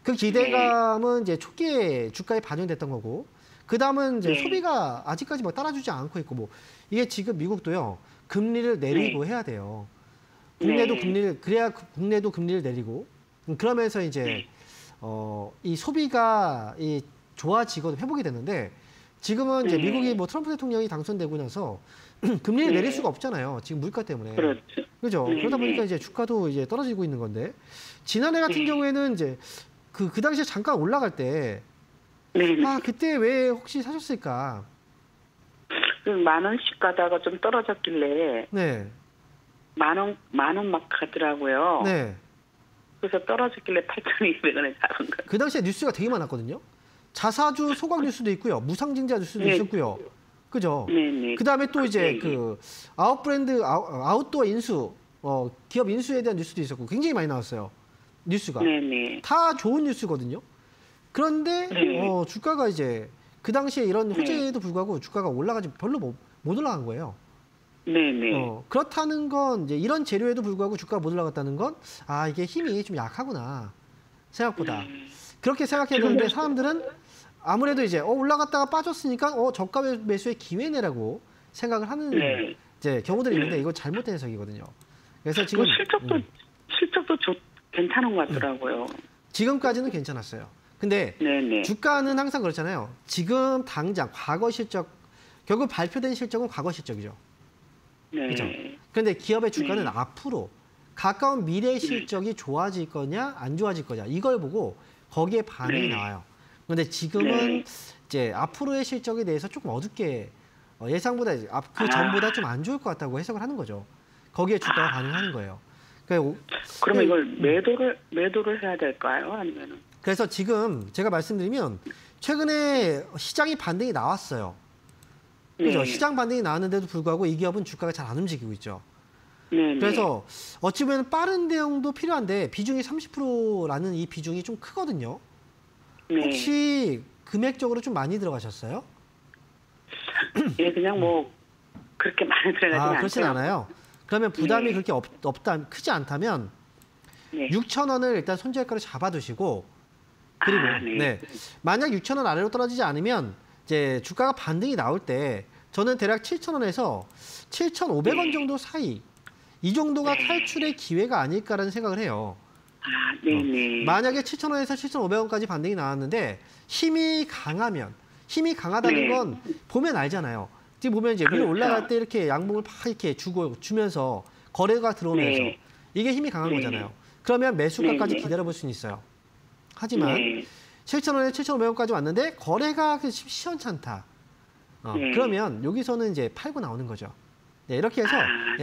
그 기대감은 이제 초기에 주가에 반영됐던 거고 그 다음은 이제 네. 소비가 아직까지 뭐 따라주지 않고 있고 뭐 이게 지금 미국도요 금리를 내리고 해야 돼요. 국내도 네. 그래야 국내도 금리를 내리고 그러면서 이제 이 소비가 좋아지고 회복이 되는데 지금은 이제 미국이 뭐 트럼프 대통령이 당선되고 나서 금리를 내릴 수가 없잖아요. 지금 물가 때문에. 그렇죠. 그죠? 네, 그러다 보니까 네. 이제 주가도 이제 떨어지고 있는 건데 지난해 같은 네. 경우에는 이제 그 당시에 잠깐 올라갈 때 네네. 그때 왜 혹시 사셨을까? 그 10,000원씩 가다가 좀 떨어졌길래 네. 만 원 막 가더라고요. 네. 그래서 떨어졌길래 8,200원에 잡은 거예요. 그 당시에 뉴스가 되게 많았거든요. 자사주 소각 뉴스도 있고요. 무상증자 뉴스도 네. 있었고요. 그죠? 네네. 그 다음에 또 이제 네. 그 아웃도어 인수, 기업 인수에 대한 뉴스도 있었고 굉장히 많이 나왔어요. 뉴스가. 네네. 다 좋은 뉴스거든요. 그런데 네. 주가가 이제 그 당시에 이런 네. 호재에도 불구하고 주가가 올라가지 별로 못 올라간 거예요. 네네. 그렇다는 건 이제 이런 재료에도 불구하고 주가가 못 올라갔다는 건 이게 힘이 좀 약하구나 생각보다 그렇게 생각했는데 사람들은 아무래도 이제 올라갔다가 빠졌으니까 저가 매수의 기회네라고 생각을 하는 네. 이제 경우들이 있는데 이거 잘못된 해석이거든요. 그래서 지금 실적도 괜찮은 것 같더라고요. 지금까지는 괜찮았어요. 근데 네네. 주가는 항상 그렇잖아요. 지금 당장 과거 실적 결국 발표된 실적은 과거 실적이죠. 네. 그죠? 그런데 기업의 주가는 네. 앞으로 가까운 미래 실적이 좋아질 거냐 안 좋아질 거냐 이걸 보고 거기에 반응이 네. 나와요. 그런데 지금은 네. 이제 앞으로의 실적에 대해서 조금 어둡게 예상보다 그 전보다 좀 안 좋을 것 같다고 해석을 하는 거죠. 거기에 주가가 반응하는 거예요. 그러면 이걸 매도를 해야 될까요? 아니면은? 그래서 지금 제가 말씀드리면 최근에 시장이 반등이 나왔어요. 그죠? 네. 시장 반등이 나왔는데도 불구하고 이 기업은 주가가 잘 안 움직이고 있죠. 네. 그래서 어찌 보면 빠른 대응도 필요한데 비중이 30%라는 이 비중이 좀 크거든요. 네. 혹시 금액적으로 좀 많이 들어가셨어요? 예, 그냥 뭐 그렇게 많이 들어가진 않고요. 그렇진 않아요. 그러면 부담이 네. 그렇게 크지 않다면 네. 6,000원을 일단 손절가로 잡아두시고 그리고 네. 만약 6,000원 아래로 떨어지지 않으면 이제 주가가 반등이 나올 때 저는 대략 7,000원에서 7,500원 정도 사이 이 정도가 탈출의 기회가 아닐까라는 생각을 해요. 네네. 만약에 7,000원에서 7,500원까지 반등이 나왔는데 힘이 강하다는 네. 건 보면 알잖아요. 지금 보면 이제 위로 그렇죠. 올라갈 때 이렇게 양봉을 팍 이렇게 주면서 거래가 들어오면서 네. 이게 힘이 강한 네. 거잖아요. 그러면 매수가까지 네. 기다려볼 수는 있어요. 하지만 네. 7,000원에 7,500원까지 왔는데 거래가 시원찮다. 네. 그러면 여기서는 이제 팔고 나오는 거죠. 네, 이렇게 해서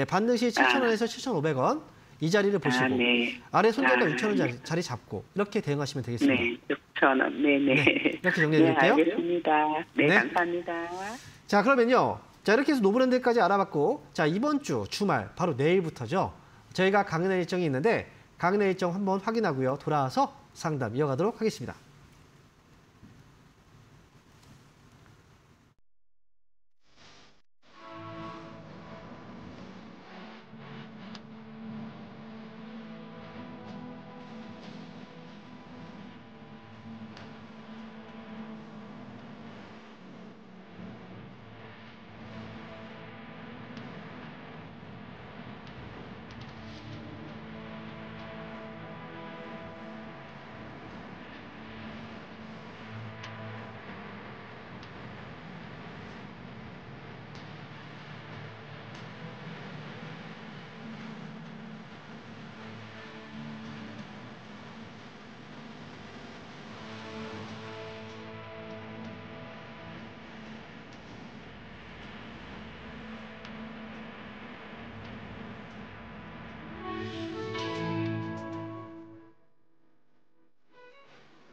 반드시 7,000원에서 7,500원 이 자리를 보시고 네. 아래 손절가 6,000원 자리 잡고 이렇게 대응하시면 되겠습니다. 네, 6,000원. 네네. 네, 이렇게 정리해 네, 드릴게요. 알겠습니다. 네, 네. 감사합니다. 자, 그러면요. 자, 이렇게 해서 노브랜드까지 알아봤고, 자, 이번 주 주말 바로 내일부터죠. 저희가 강연회 일정이 있는데 강연회 일정 한번 확인하고요. 돌아와서 상담 이어가도록 하겠습니다.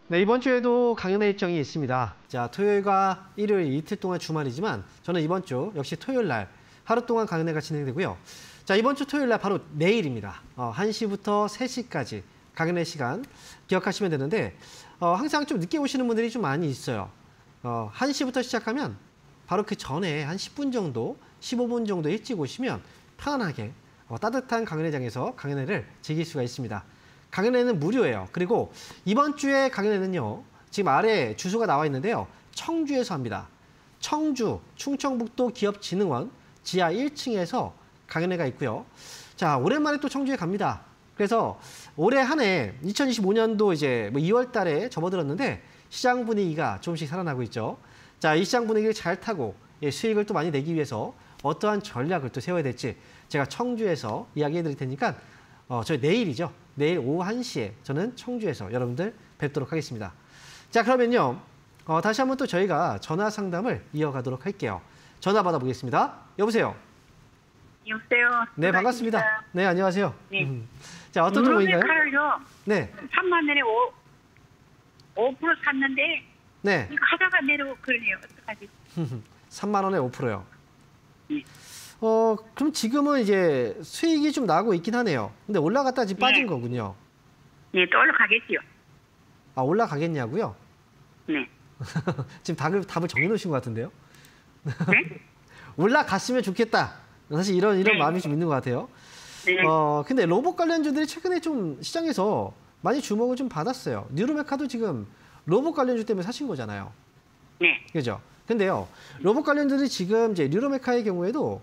네, 이번 주에도 강연회 일정이 있습니다. 자, 토요일과 일요일 이틀 동안 주말이지만 저는 이번 주 역시 토요일 날 하루 동안 강연회가 진행되고요. 자, 이번 주 토요일 날 바로 내일입니다. 1시부터 3시까지 강연회 시간 기억하시면 되는데 항상 좀 늦게 오시는 분들이 좀 많이 있어요. 1시부터 시작하면 바로 그 전에 한 10분 정도, 15분 정도 일찍 오시면 편안하게 따뜻한 강연회장에서 강연회를 즐길 수가 있습니다. 강연회는 무료예요. 그리고 이번 주에 강연회는요. 지금 아래 주소가 나와 있는데요. 청주에서 합니다. 청주 충청북도 기업진흥원 지하 1층에서 강연회가 있고요. 자, 오랜만에 또 청주에 갑니다. 그래서 올해 한 해 2025년도 이제 2월 달에 접어들었는데 시장 분위기가 조금씩 살아나고 있죠. 자, 이 시장 분위기를 잘 타고 수익을 또 많이 내기 위해서 어떠한 전략을 또 세워야 될지 제가 청주에서 이야기해 드릴 테니까 저희 내일이죠. 내일 오후 1시에 저는 청주에서 여러분들 뵙도록 하겠습니다. 자, 그러면요. 다시 한번 또 저희가 전화 상담을 이어가도록 할게요. 전화 받아보겠습니다. 여보세요. 여보세요. 네, 반갑습니다. 네, 안녕하세요. 네. 자, 어떤 종목인가요? 칼을요. 네. 3만 원에 5% 샀는데 네. 가다가 내려오고 그러네요. 어떡하지? 3만 원에 5%요. 네. 그럼 지금은 이제 수익이 좀 나고 있긴 하네요. 근데 올라갔다 지금 빠진 네. 거군요. 네, 또 올라가겠지요. 아, 올라가겠냐고요? 네. 지금 답을 정해놓으신 것 같은데요? 네? 올라갔으면 좋겠다. 사실 이런 네. 마음이 좀 있는 것 같아요. 네. 근데 로봇 관련주들이 최근에 좀 시장에서 많이 주목을 좀 받았어요. 뉴로메카도 지금 로봇 관련주 때문에 사신 거잖아요. 네. 그죠? 근데요, 로봇 관련주들이 지금 이제 뉴로메카의 경우에도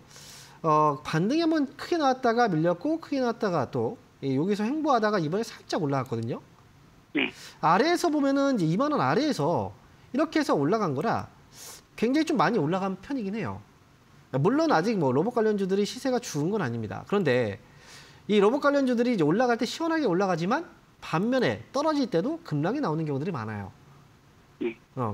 반등이 한번 크게 나왔다가 밀렸고 크게 나왔다가 또 여기서 횡보하다가 이번에 살짝 올라갔거든요. 네. 아래에서 보면은 이제 2만 원 아래에서 이렇게 해서 올라간 거라 굉장히 좀 많이 올라간 편이긴 해요. 물론 아직 뭐 로봇 관련주들이 시세가 죽은 건 아닙니다. 그런데 이 로봇 관련주들이 이제 올라갈 때 시원하게 올라가지만 반면에 떨어질 때도 급락이 나오는 경우들이 많아요.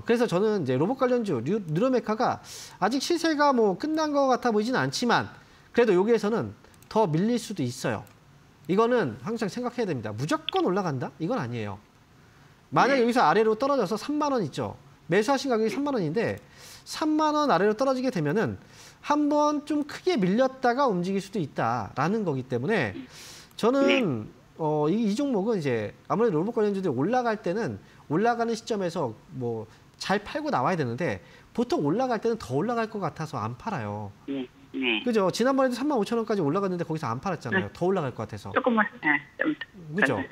그래서 저는 이제 로봇 관련주 뉴로메카가 아직 시세가 뭐 끝난 것 같아 보이지는 않지만 그래도 여기에서는 더 밀릴 수도 있어요. 이거는 항상 생각해야 됩니다. 무조건 올라간다? 이건 아니에요. 만약 여기서 아래로 떨어져서 3만 원 있죠. 매수하신 가격이 3만 원인데 3만 원 아래로 떨어지게 되면은 한번 좀 크게 밀렸다가 움직일 수도 있다라는 거기 때문에 저는 이 종목은 이제 아무래도 로봇 관련주들이 올라갈 때는 올라가는 시점에서 뭐 잘 팔고 나와야 되는데 보통 올라갈 때는 더 올라갈 것 같아서 안 팔아요. 네. 네. 그죠? 지난번에도 35,000원까지 올라갔는데 거기서 안 팔았잖아요. 네. 더 올라갈 것 같아서. 조금만. 좀. 그죠?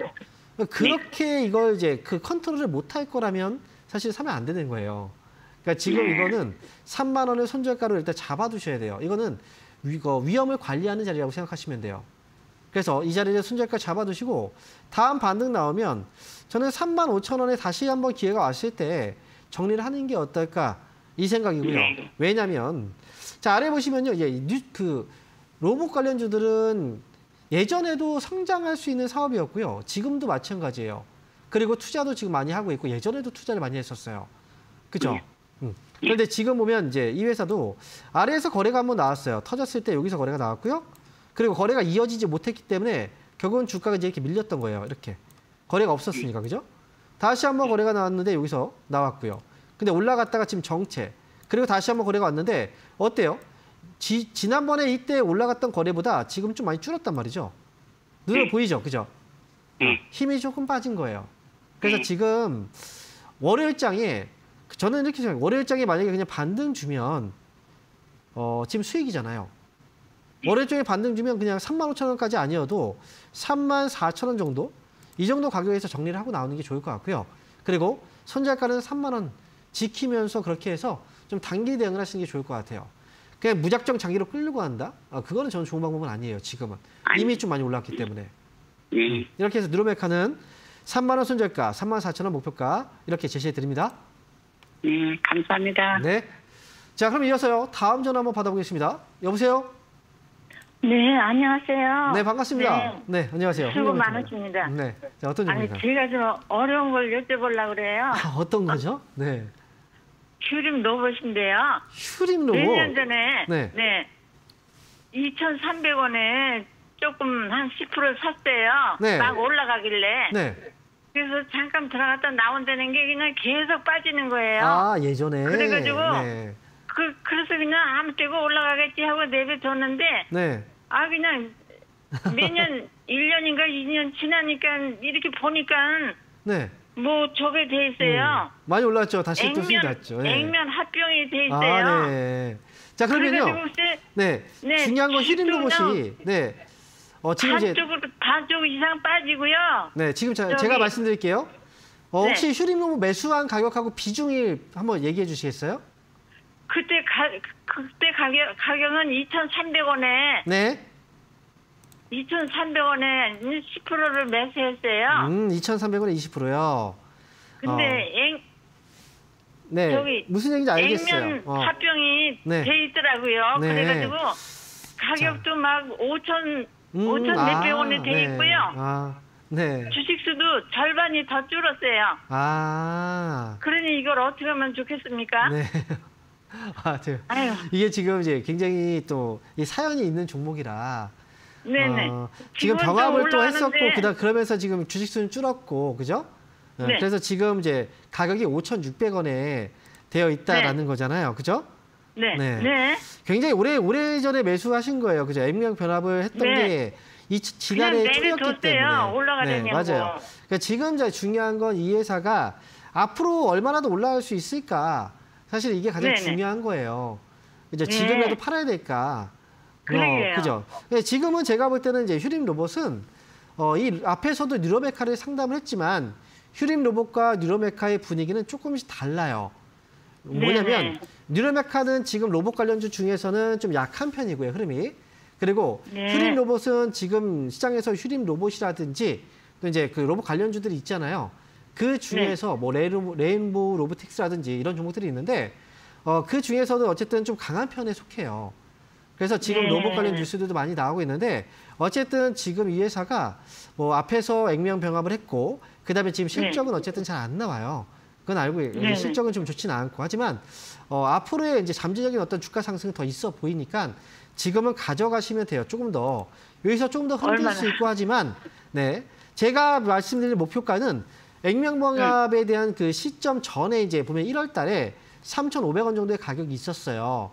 그렇게 이걸 이제 그 컨트롤을 못 할 거라면 사실 사면 안 되는 거예요. 그러니까 지금 이거는 3만 원을 손절가로 일단 잡아두셔야 돼요. 이거는 위험을 관리하는 자리라고 생각하시면 돼요. 그래서 이 자리에 손절가 잡아두시고 다음 반등 나오면 저는 3만 5천 원에 다시 한번 기회가 왔을 때 정리를 하는 게 어떨까 이 생각이고요. 왜냐하면 자 아래 보시면요, 그 로봇 관련주들은 예전에도 성장할 수 있는 사업이었고요. 지금도 마찬가지예요. 그리고 투자도 지금 많이 하고 있고 예전에도 투자를 많이 했었어요. 그죠? 그런데 지금 보면 이제 이 회사도 아래에서 거래가 한번 나왔어요. 터졌을 때 여기서 거래가 나왔고요. 그리고 거래가 이어지지 못했기 때문에 결국은 주가가 이제 이렇게 밀렸던 거예요. 이렇게. 거래가 없었으니까. 그죠? 다시 한번 거래가 나왔는데 여기서 나왔고요. 근데 올라갔다가 지금 정체. 그리고 다시 한번 거래가 왔는데 어때요? 지난번에 이때 올라갔던 거래보다 지금 좀 많이 줄었단 말이죠. 눈에 보이죠? 그죠? 힘이 조금 빠진 거예요. 그래서 지금 월요일장에 저는 이렇게 생각해요. 월요일장에 만약에 그냥 반등 주면 지금 수익이잖아요. 월요일장에 반등 주면 그냥 35,000원까지 아니어도 34,000원 정도? 이 정도 가격에서 정리를 하고 나오는 게 좋을 것 같고요. 그리고 손절가는 3만 원 지키면서 그렇게 해서 좀 단기 대응을 하시는 게 좋을 것 같아요. 그냥 무작정 장기로 끌려고 한다? 그거는 저는 좋은 방법은 아니에요. 지금은. 이미 좀 많이 올랐기 때문에. 이렇게 해서 누로메카는 3만 원 손절가, 34,000원 목표가 이렇게 제시해 드립니다. 네, 감사합니다. 네. 자, 그럼 이어서요. 다음 전화 한번 받아보겠습니다. 여보세요? 네, 안녕하세요. 네, 반갑습니다. 네, 안녕하세요. 수고 많으십니다. 네. 자, 어떤 점입니까? 제가 좀 어려운 걸 여쭤보려고 그래요. 어떤 거죠? 네. 휴림 로봇인데요. 휴림 로봇? 몇 년 전에 네. 2,300원에 조금 한 10% 샀어요. 네. 막 올라가길래. 네. 그래서 잠깐 들어갔다 나온다는 게 그냥 계속 빠지는 거예요. 아, 예전에. 그래가지고 네. 그래서 그냥 아무 때고 올라가겠지 하고 내뱉었는데 네. 그냥 매년 1년인가 2년 지나니까 이렇게 보니까 네. 뭐 저게 돼 있어요. 많이 올랐죠. 다시 또 수익 났죠. 네. 액면 합병이 돼 있어요. 네. 자, 그러면요. 네. 중요한 건 휴림 로봇이 네. 지금 이제 반쪽 이상 빠지고요. 네, 지금 제가 말씀드릴게요. 혹시 휴림 로봇 매수한 가격하고 비중이 한번 얘기해 주시겠어요? 그때 가격은 2,300원에 네. 2,300원에 10%를 매수했어요. 2,300원에 20%요. 근데 네. 저기 무슨 얘기인지 알겠어요. 액면 합병이 네. 돼 있더라고요. 네. 그래가지고 가격도 막 5천 몇백 원에 돼 있고요. 네. 주식수도 절반이 더 줄었어요. 그러니 이걸 어떻게 하면 좋겠습니까? 네. 이게 지금 이제 굉장히 또 이 사연이 있는 종목이라. 네네. 지금 병합을 또 했었고, 그러면서 지금 주식수는 줄었고, 그죠? 네. 그래서 지금 이제 가격이 5,600원에 되어 있다라는 거잖아요. 그죠? 네. 네. 굉장히 오래전에 매수하신 거예요. 그죠? 액면 변합을 했던 게 지난해 초였기 때문에. 올라가려냐고. 네, 맞아요. 그러니까 지금 이제 중요한 건 이 회사가 앞으로 얼마나 더 올라갈 수 있을까. 사실 이게 가장 중요한 거예요. 이제 지금이라도 팔아야 될까. 그죠? 지금은 제가 볼 때는 이제 휴림 로봇은 이 앞에서도 뉴로메카를 상담을 했지만 휴림 로봇과 뉴로메카의 분위기는 조금씩 달라요. 뭐냐면 뉴로메카는 지금 로봇 관련주 중에서는 좀 약한 편이고요, 흐름이. 그리고 휴림 로봇은 지금 시장에서 휴림 로봇이라든지 또 이제 그 로봇 관련주들이 있잖아요. 그 중에서 뭐 레인보우 로보틱스라든지 이런 종목들이 있는데 그 중에서도 어쨌든 좀 강한 편에 속해요. 그래서 지금 로봇 관련 뉴스들도 많이 나오고 있는데 어쨌든 지금 이 회사가 뭐 앞에서 액면 병합을 했고 그다음에 지금 실적은 어쨌든 잘 안 나와요. 그건 알고 있어요. 실적은 좀 좋지는 않고 하지만 앞으로의 이제 잠재적인 어떤 주가 상승이 더 있어 보이니까 지금은 가져가시면 돼요. 조금 더 여기서 조금 더 흔들 수 있고 하지만 제가 말씀드릴 목표가는 액면 병합에 대한 그 시점 전에 이제 보면 1월 달에 3,500원 정도의 가격이 있었어요.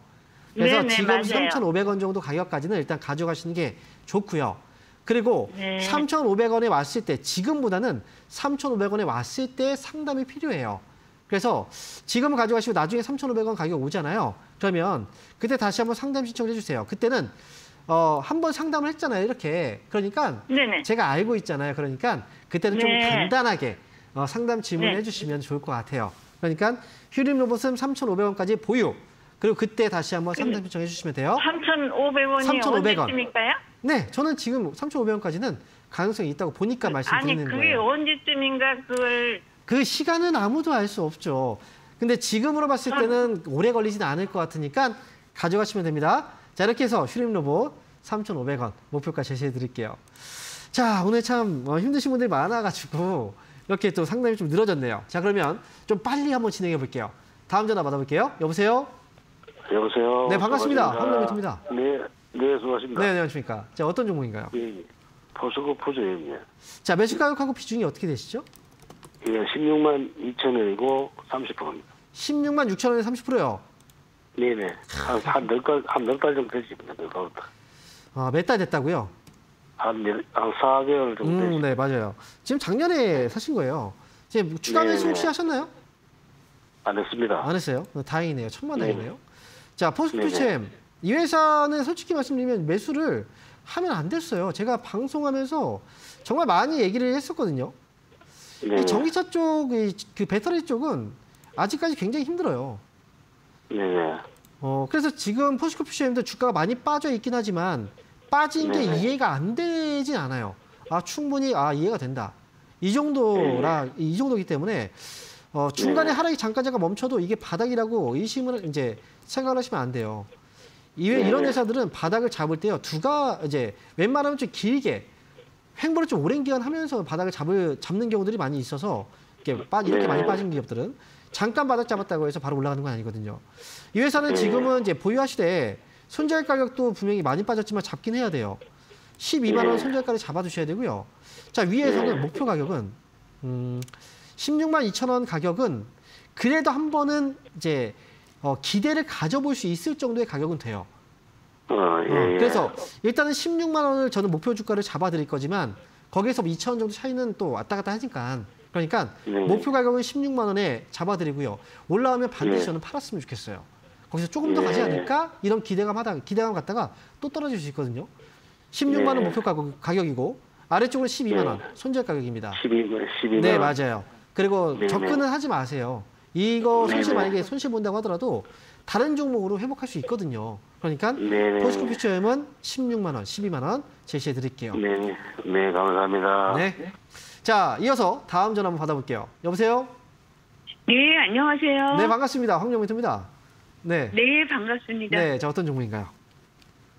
그래서 지금 3,500원 정도 가격까지는 일단 가져가시는 게 좋고요. 그리고 3,500원에 왔을 때 지금보다는 3,500원에 왔을 때 상담이 필요해요. 그래서 지금 가져가시고 나중에 3,500원 가격 오잖아요. 그러면 그때 다시 한번 상담 신청을 해주세요. 그때는 한번 상담을 했잖아요. 이렇게. 그러니까 제가 알고 있잖아요. 그러니까 그때는 좀 간단하게 상담 질문을 해주시면 좋을 것 같아요. 그러니까 휴림 로봇은 3,500원까지 보유. 그리고 그때 다시 한번 상담 신청해 주시면 돼요. 3,500원이 언제쯤일까요? 네, 저는 지금 3,500원까지는 가능성이 있다고 보니까 말씀드리는 거예요. 그게 언제쯤인가 그걸... 그 시간은 아무도 알 수 없죠. 근데 지금으로 봤을 때는 오래 걸리진 않을 것 같으니까 가져가시면 됩니다. 자, 이렇게 해서 휴림 로봇 3,500원 목표가 제시해 드릴게요. 자, 오늘 참 힘드신 분들이 많아가지고 이렇게 또 상담이 좀 늘어졌네요. 자, 그러면 좀 빨리 한번 진행해 볼게요. 다음 전화 받아볼게요. 여보세요? 여보세요? 네, 반갑습니다. 황명민입니다. 네, 수고하십니다. 네, 안녕하십니까. 자, 어떤 종목인가요? 예, 포스코 푸드예요. 예. 자, 매수 가격하고 비중이 어떻게 되시죠? 예, 16만 2천 원이고 30%입니다. 16만 6천 원에 30%요. 네네. 한 넉 달 정도 됐습니다. 넉 달. 아, 몇 달 됐다고요? 한 4개월 정도 됐습니다. 네, 맞아요. 지금 작년에 사신 거예요. 이제 추가 매수 혹시 하셨나요? 안 했습니다. 안 했어요? 다행이네요. 천만 네네. 다행이네요. 자, 포스코 네네. 퓨처엠. 이 회사는 솔직히 말씀드리면 매수를 하면 안 됐어요. 제가 방송하면서 정말 많이 얘기를 했었거든요. 네네. 이 전기차 쪽, 그 배터리 쪽은 아직까지 굉장히 힘들어요. 네네. 그래서 지금 포스코 퓨처엠도 주가가 많이 빠져 있긴 하지만 빠진 게 네네. 이해가 안 되진 않아요. 충분히 이해가 된다. 이 정도이기 때문에 중간에 네네. 하락이 잠깐 멈춰도 이게 바닥이라고 의심을 이제 생각을 하시면 안 돼요. 이런 회사들은 바닥을 잡을 때요. 이제 웬만하면 좀 길게 횡보를 좀 오랜 기간 하면서 바닥을 잡는 경우들이 많이 있어서 이렇게 많이 빠진 기업들은 잠깐 바닥 잡았다고 해서 바로 올라가는 건 아니거든요. 이 회사는 지금은 이제 보유하시되 손절 가격도 분명히 많이 빠졌지만 잡긴 해야 돼요. 12만 원 손절가를 잡아두셔야 되고요. 자, 위에서는 목표 가격은 16만 2천 원 가격은 그래도 한 번은 이제 기대를 가져볼 수 있을 정도의 가격은 돼요. 예. 그래서 일단은 16만 원을 저는 목표 주가를 잡아드릴 거지만 거기에서 2천 원 정도 차이는 또 왔다 갔다 하니까 그러니까 목표 가격은 16만 원에 잡아드리고요. 올라오면 반드시 저는 팔았으면 좋겠어요. 거기서 조금 더 가지 않을까? 이런 기대감 갖다가 또 떨어질 수 있거든요. 16만 원 목표 가격이고 아래쪽으로 12만 원 손절 가격입니다. 12만 네, 원. 맞아요. 그리고 접근은 하지 마세요. 이거 만약에 손실 본다고 하더라도 다른 종목으로 회복할 수 있거든요. 그러니까 포스코 퓨처엠은 16만 원, 12만 원 제시해 드릴게요. 네, 감사합니다. 네. 자, 이어서 다음 전화 한번 받아볼게요. 여보세요? 네, 안녕하세요. 네, 반갑습니다. 황명민입니다. 네. 네, 반갑습니다. 네, 자, 어떤 종목인가요?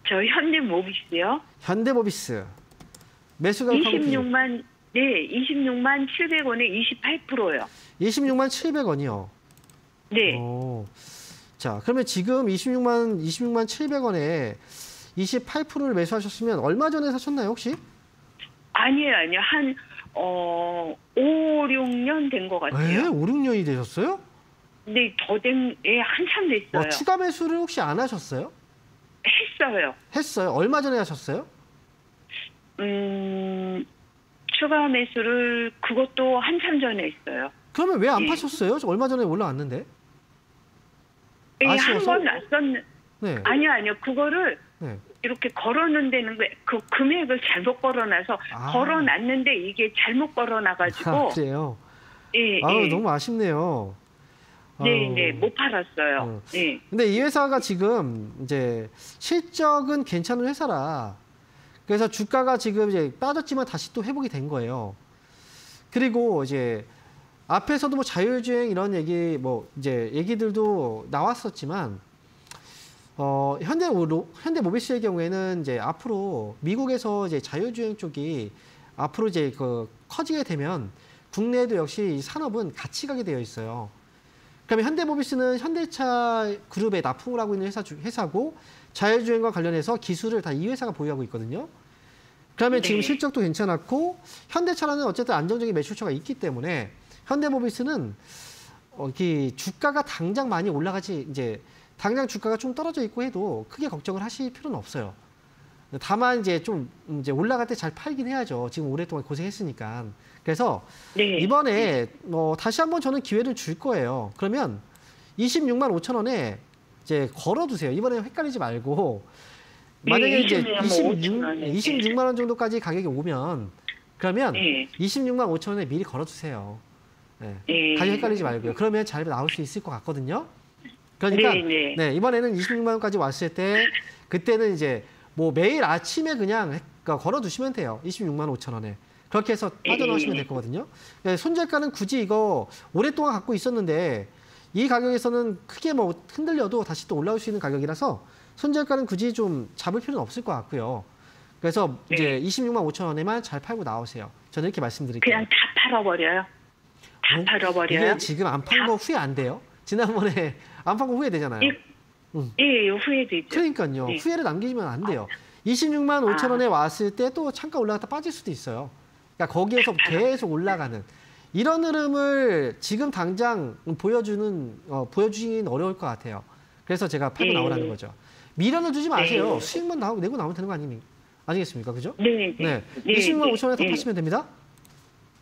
저 현대모비스요. 현대모비스. 매수 가격하고 26만 700원에 28%요. 26만 700원이요. 네. 자, 그러면 지금 26만 700원에 28%를 매수하셨으면 얼마 전에 사셨나요, 혹시? 아니에요. 한 5, 6년 된 것 같아요. 에? 5, 6년이 되셨어요? 네, 한참 됐어요. 추가 매수를 혹시 안 하셨어요? 했어요. 했어요. 얼마 전에 하셨어요? 추가 매수를 그것도 한참 전에 했어요. 그러면 왜 안 파셨어요? 저 얼마 전에 올라왔는데. 아쉬워서? 한번 놨었는. 네. 아니요. 그거를 네. 이렇게 걸어놓는다는 게 그 금액을 잘못 걸어놔서 걸어놨는데 이게 잘못 걸어놔가지고. 그래요? 예. 너무 아쉽네요. 네, 못 팔았어요. 네. 근데 이 회사가 지금 이제 실적은 괜찮은 회사라. 그래서 주가가 지금 이제 빠졌지만 다시 또 회복이 된 거예요. 그리고 이제 앞에서도 뭐 자율주행 이런 얘기들도 나왔었지만 현대모비스의 경우에는 이제 앞으로 미국에서 이제 자율주행 쪽이 앞으로 이제 커지게 되면 국내에도 역시 이 산업은 같이 가게 되어 있어요. 그러면 현대모비스는 현대차 그룹에 납품을 하고 있는 회사고 자율주행과 관련해서 기술을 다 이 회사가 보유하고 있거든요. 그러면 지금 실적도 괜찮았고 현대차라는 어쨌든 안정적인 매출처가 있기 때문에 현대모비스는 주가가 당장 많이 올라가지 이제 당장 주가가 좀 떨어져 있고 해도 크게 걱정을 하실 필요는 없어요. 다만 이제 좀 올라갈 때 잘 팔긴 해야죠. 지금 오랫동안 고생했으니까. 그래서 이번에 다시 한번 저는 기회를 줄 거예요. 그러면 26만 5천 원에 이제 걸어두세요. 이번에 헷갈리지 말고 만약에 이제 26만 원 정도까지 가격이 오면 그러면 26만 5천 원에 미리 걸어두세요. 네. 가격 헷갈리지 말고요. 그러면 잘 나올 수 있을 것 같거든요. 그러니까 이번에는 26만 원까지 왔을 때 그때는 이제 뭐 매일 아침에 그냥 걸어두시면 돼요. 26만 5천 원에. 그렇게 해서 빠져나오시면 될 거거든요. 손절가는 굳이 이거 오랫동안 갖고 있었는데 이 가격에서는 크게 뭐 흔들려도 다시 또 올라올 수 있는 가격이라서 손절가는 굳이 좀 잡을 필요는 없을 것 같고요. 그래서 이제 26만 5천 원에만 잘 팔고 나오세요. 저는 이렇게 말씀드릴게요. 그냥 다 팔아버려요. 다 팔아버려요. 이게 지금 안 판 거 후회 안 돼요? 지난번에 안 판 거 후회되잖아요. 예, 후회되죠. 그러니까요. 네. 후회를 남기시면 안 돼요. 26만 5천 원에 왔을 때 또 잠깐 올라갔다 빠질 수도 있어요. 그러니까 거기에서 계속 올라가는 이런 흐름을 지금 당장 보여주기는 어려울 것 같아요. 그래서 제가 팔고 나오라는 거죠. 미련을 주지 마세요. 수익만 내고 나오면 되는 거 아니겠습니까? 그죠? 네. 26만 5천 원에 더 파시면 됩니다.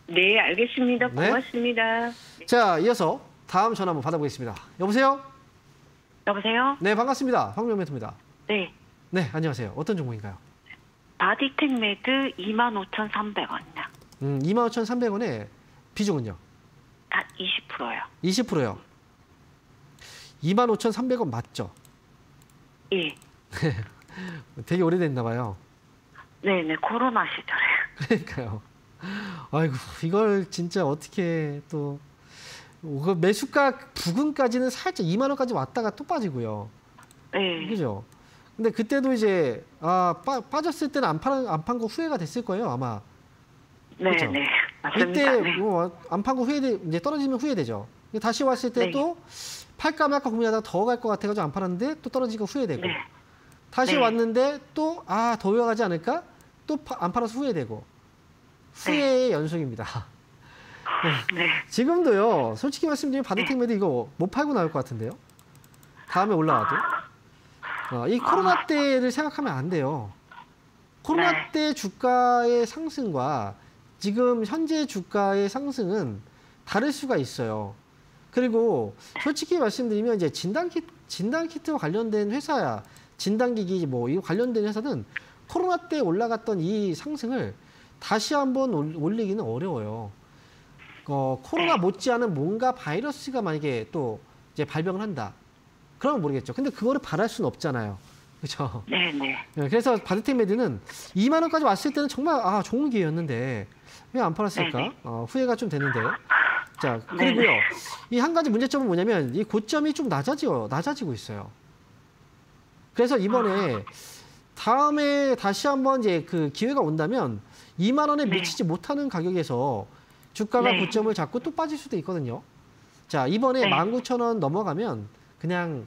네, 알겠습니다. 네. 고맙습니다. 자, 이어서 다음 전화 한번 받아보겠습니다. 여보세요? 여보세요? 네, 반갑습니다. 황명 멘토입니다. 네. 네, 안녕하세요. 어떤 종목인가요? 바디텍 매드 25,300원이요. 25,300원에 비중은요? 한 20%요. 20%요. 25,300원 맞죠? 예. 되게 오래됐나 봐요. 네네, 코로나 시절에. 그러니까요. 아이고, 이걸 진짜 어떻게 또 매수가 부근까지는 살짝 2만 원까지 왔다가 또 빠지고요. 네. 그죠? 근데 그때도 이제 빠졌을 때는 안 판 거 후회가 됐을 거예요, 아마. 그렇죠? 네네. 맞습니다. 이때 네. 안 판 거 이제 떨어지면 후회되죠. 다시 왔을 때 또 팔까 말까 고민하다가 더 갈 것 같아가지고 안 팔았는데 또 떨어지고 후회되고. 네. 다시 네. 왔는데 또 더 올라가지 않을까? 또 안 팔아서 후회되고. 후회의 연속입니다. 네. 지금도요. 솔직히 말씀드리면 바디텍 매드 이거 못 팔고 나올 것 같은데요. 다음에 올라와도. 이 코로나 때를 생각하면 안 돼요. 코로나 때 주가의 상승과 지금 현재 주가의 상승은 다를 수가 있어요. 그리고 솔직히 말씀드리면 이제 진단키트와 관련된 회사야, 진단기기 이 관련된 회사는 코로나 때 올라갔던 이 상승을 다시 한번 올리기는 어려워요. 코로나 못지않은 뭔가 바이러스가 만약에 또 이제 발병을 한다. 그러면 모르겠죠. 근데 그거를 바랄 수는 없잖아요. 그렇죠? 네네. 그래서 바디텍 매드는 2만 원까지 왔을 때는 정말 좋은 기회였는데 왜 안 팔았을까? 후회가 좀 되는데. 자, 그리고요. 이 한 가지 문제점은 뭐냐면 이 고점이 좀 낮아지고 있어요. 그래서 이번에 다음에 다시 한번 이제 그 기회가 온다면 2만 원에 미치지 못하는 가격에서 주가가 고점을 잡고 또 빠질 수도 있거든요. 자, 이번에 19,000원 넘어가면 그냥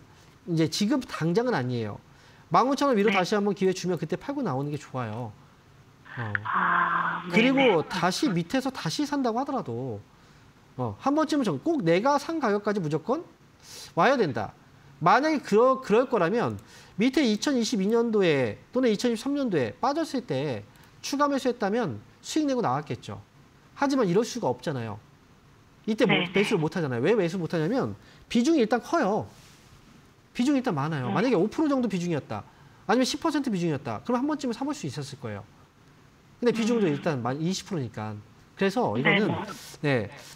이제 지금 당장은 아니에요. 19,000원 위로 다시 한번 기회 주면 그때 팔고 나오는 게 좋아요. 그리고 다시 밑에서 다시 산다고 하더라도 한 번쯤은 꼭 내가 산 가격까지 무조건 와야 된다. 만약에 그럴 거라면 밑에 2022년도에 또는 2023년도에 빠졌을 때 추가 매수했다면 수익 내고 나왔겠죠. 하지만 이럴 수가 없잖아요. 이때 매수를 못 하잖아요. 왜 매수 못 하냐면 비중이 일단 커요. 비중이 일단 많아요. 만약에 5% 정도 비중이었다. 아니면 10% 비중이었다. 그럼 한 번쯤은 사볼 수 있었을 거예요. 근데 비중도 일단 20%니까. 그래서 이거는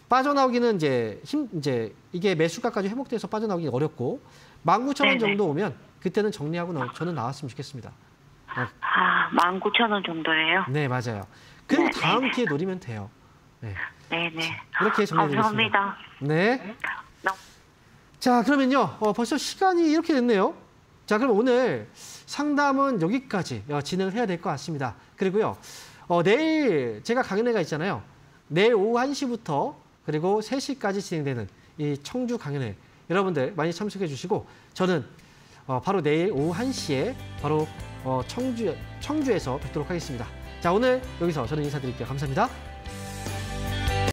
빠져나오기는 이제 이게 매수가까지 회복돼서 빠져나오기 어렵고 19,000원 정도 오면 그때는 정리하고 저는 나왔으면 좋겠습니다. 19,000원 정도예요? 네, 맞아요. 그리고 다음 기회 노리면 돼요. 네네. 이렇게 정리해드리겠습니다. 감사합니다. 네. 자, 그러면요. 벌써 시간이 이렇게 됐네요. 자, 그럼 오늘 상담은 여기까지 진행을 해야 될 것 같습니다. 그리고요. 내일 제가 강연회가 있잖아요. 내일 오후 1시부터 그리고 3시까지 진행되는 이 청주 강연회 여러분들 많이 참석해 주시고 저는 바로 내일 오후 1시에 바로 청주에서 뵙도록 하겠습니다. 자, 오늘 여기서 저는 인사드릴게요. 감사합니다.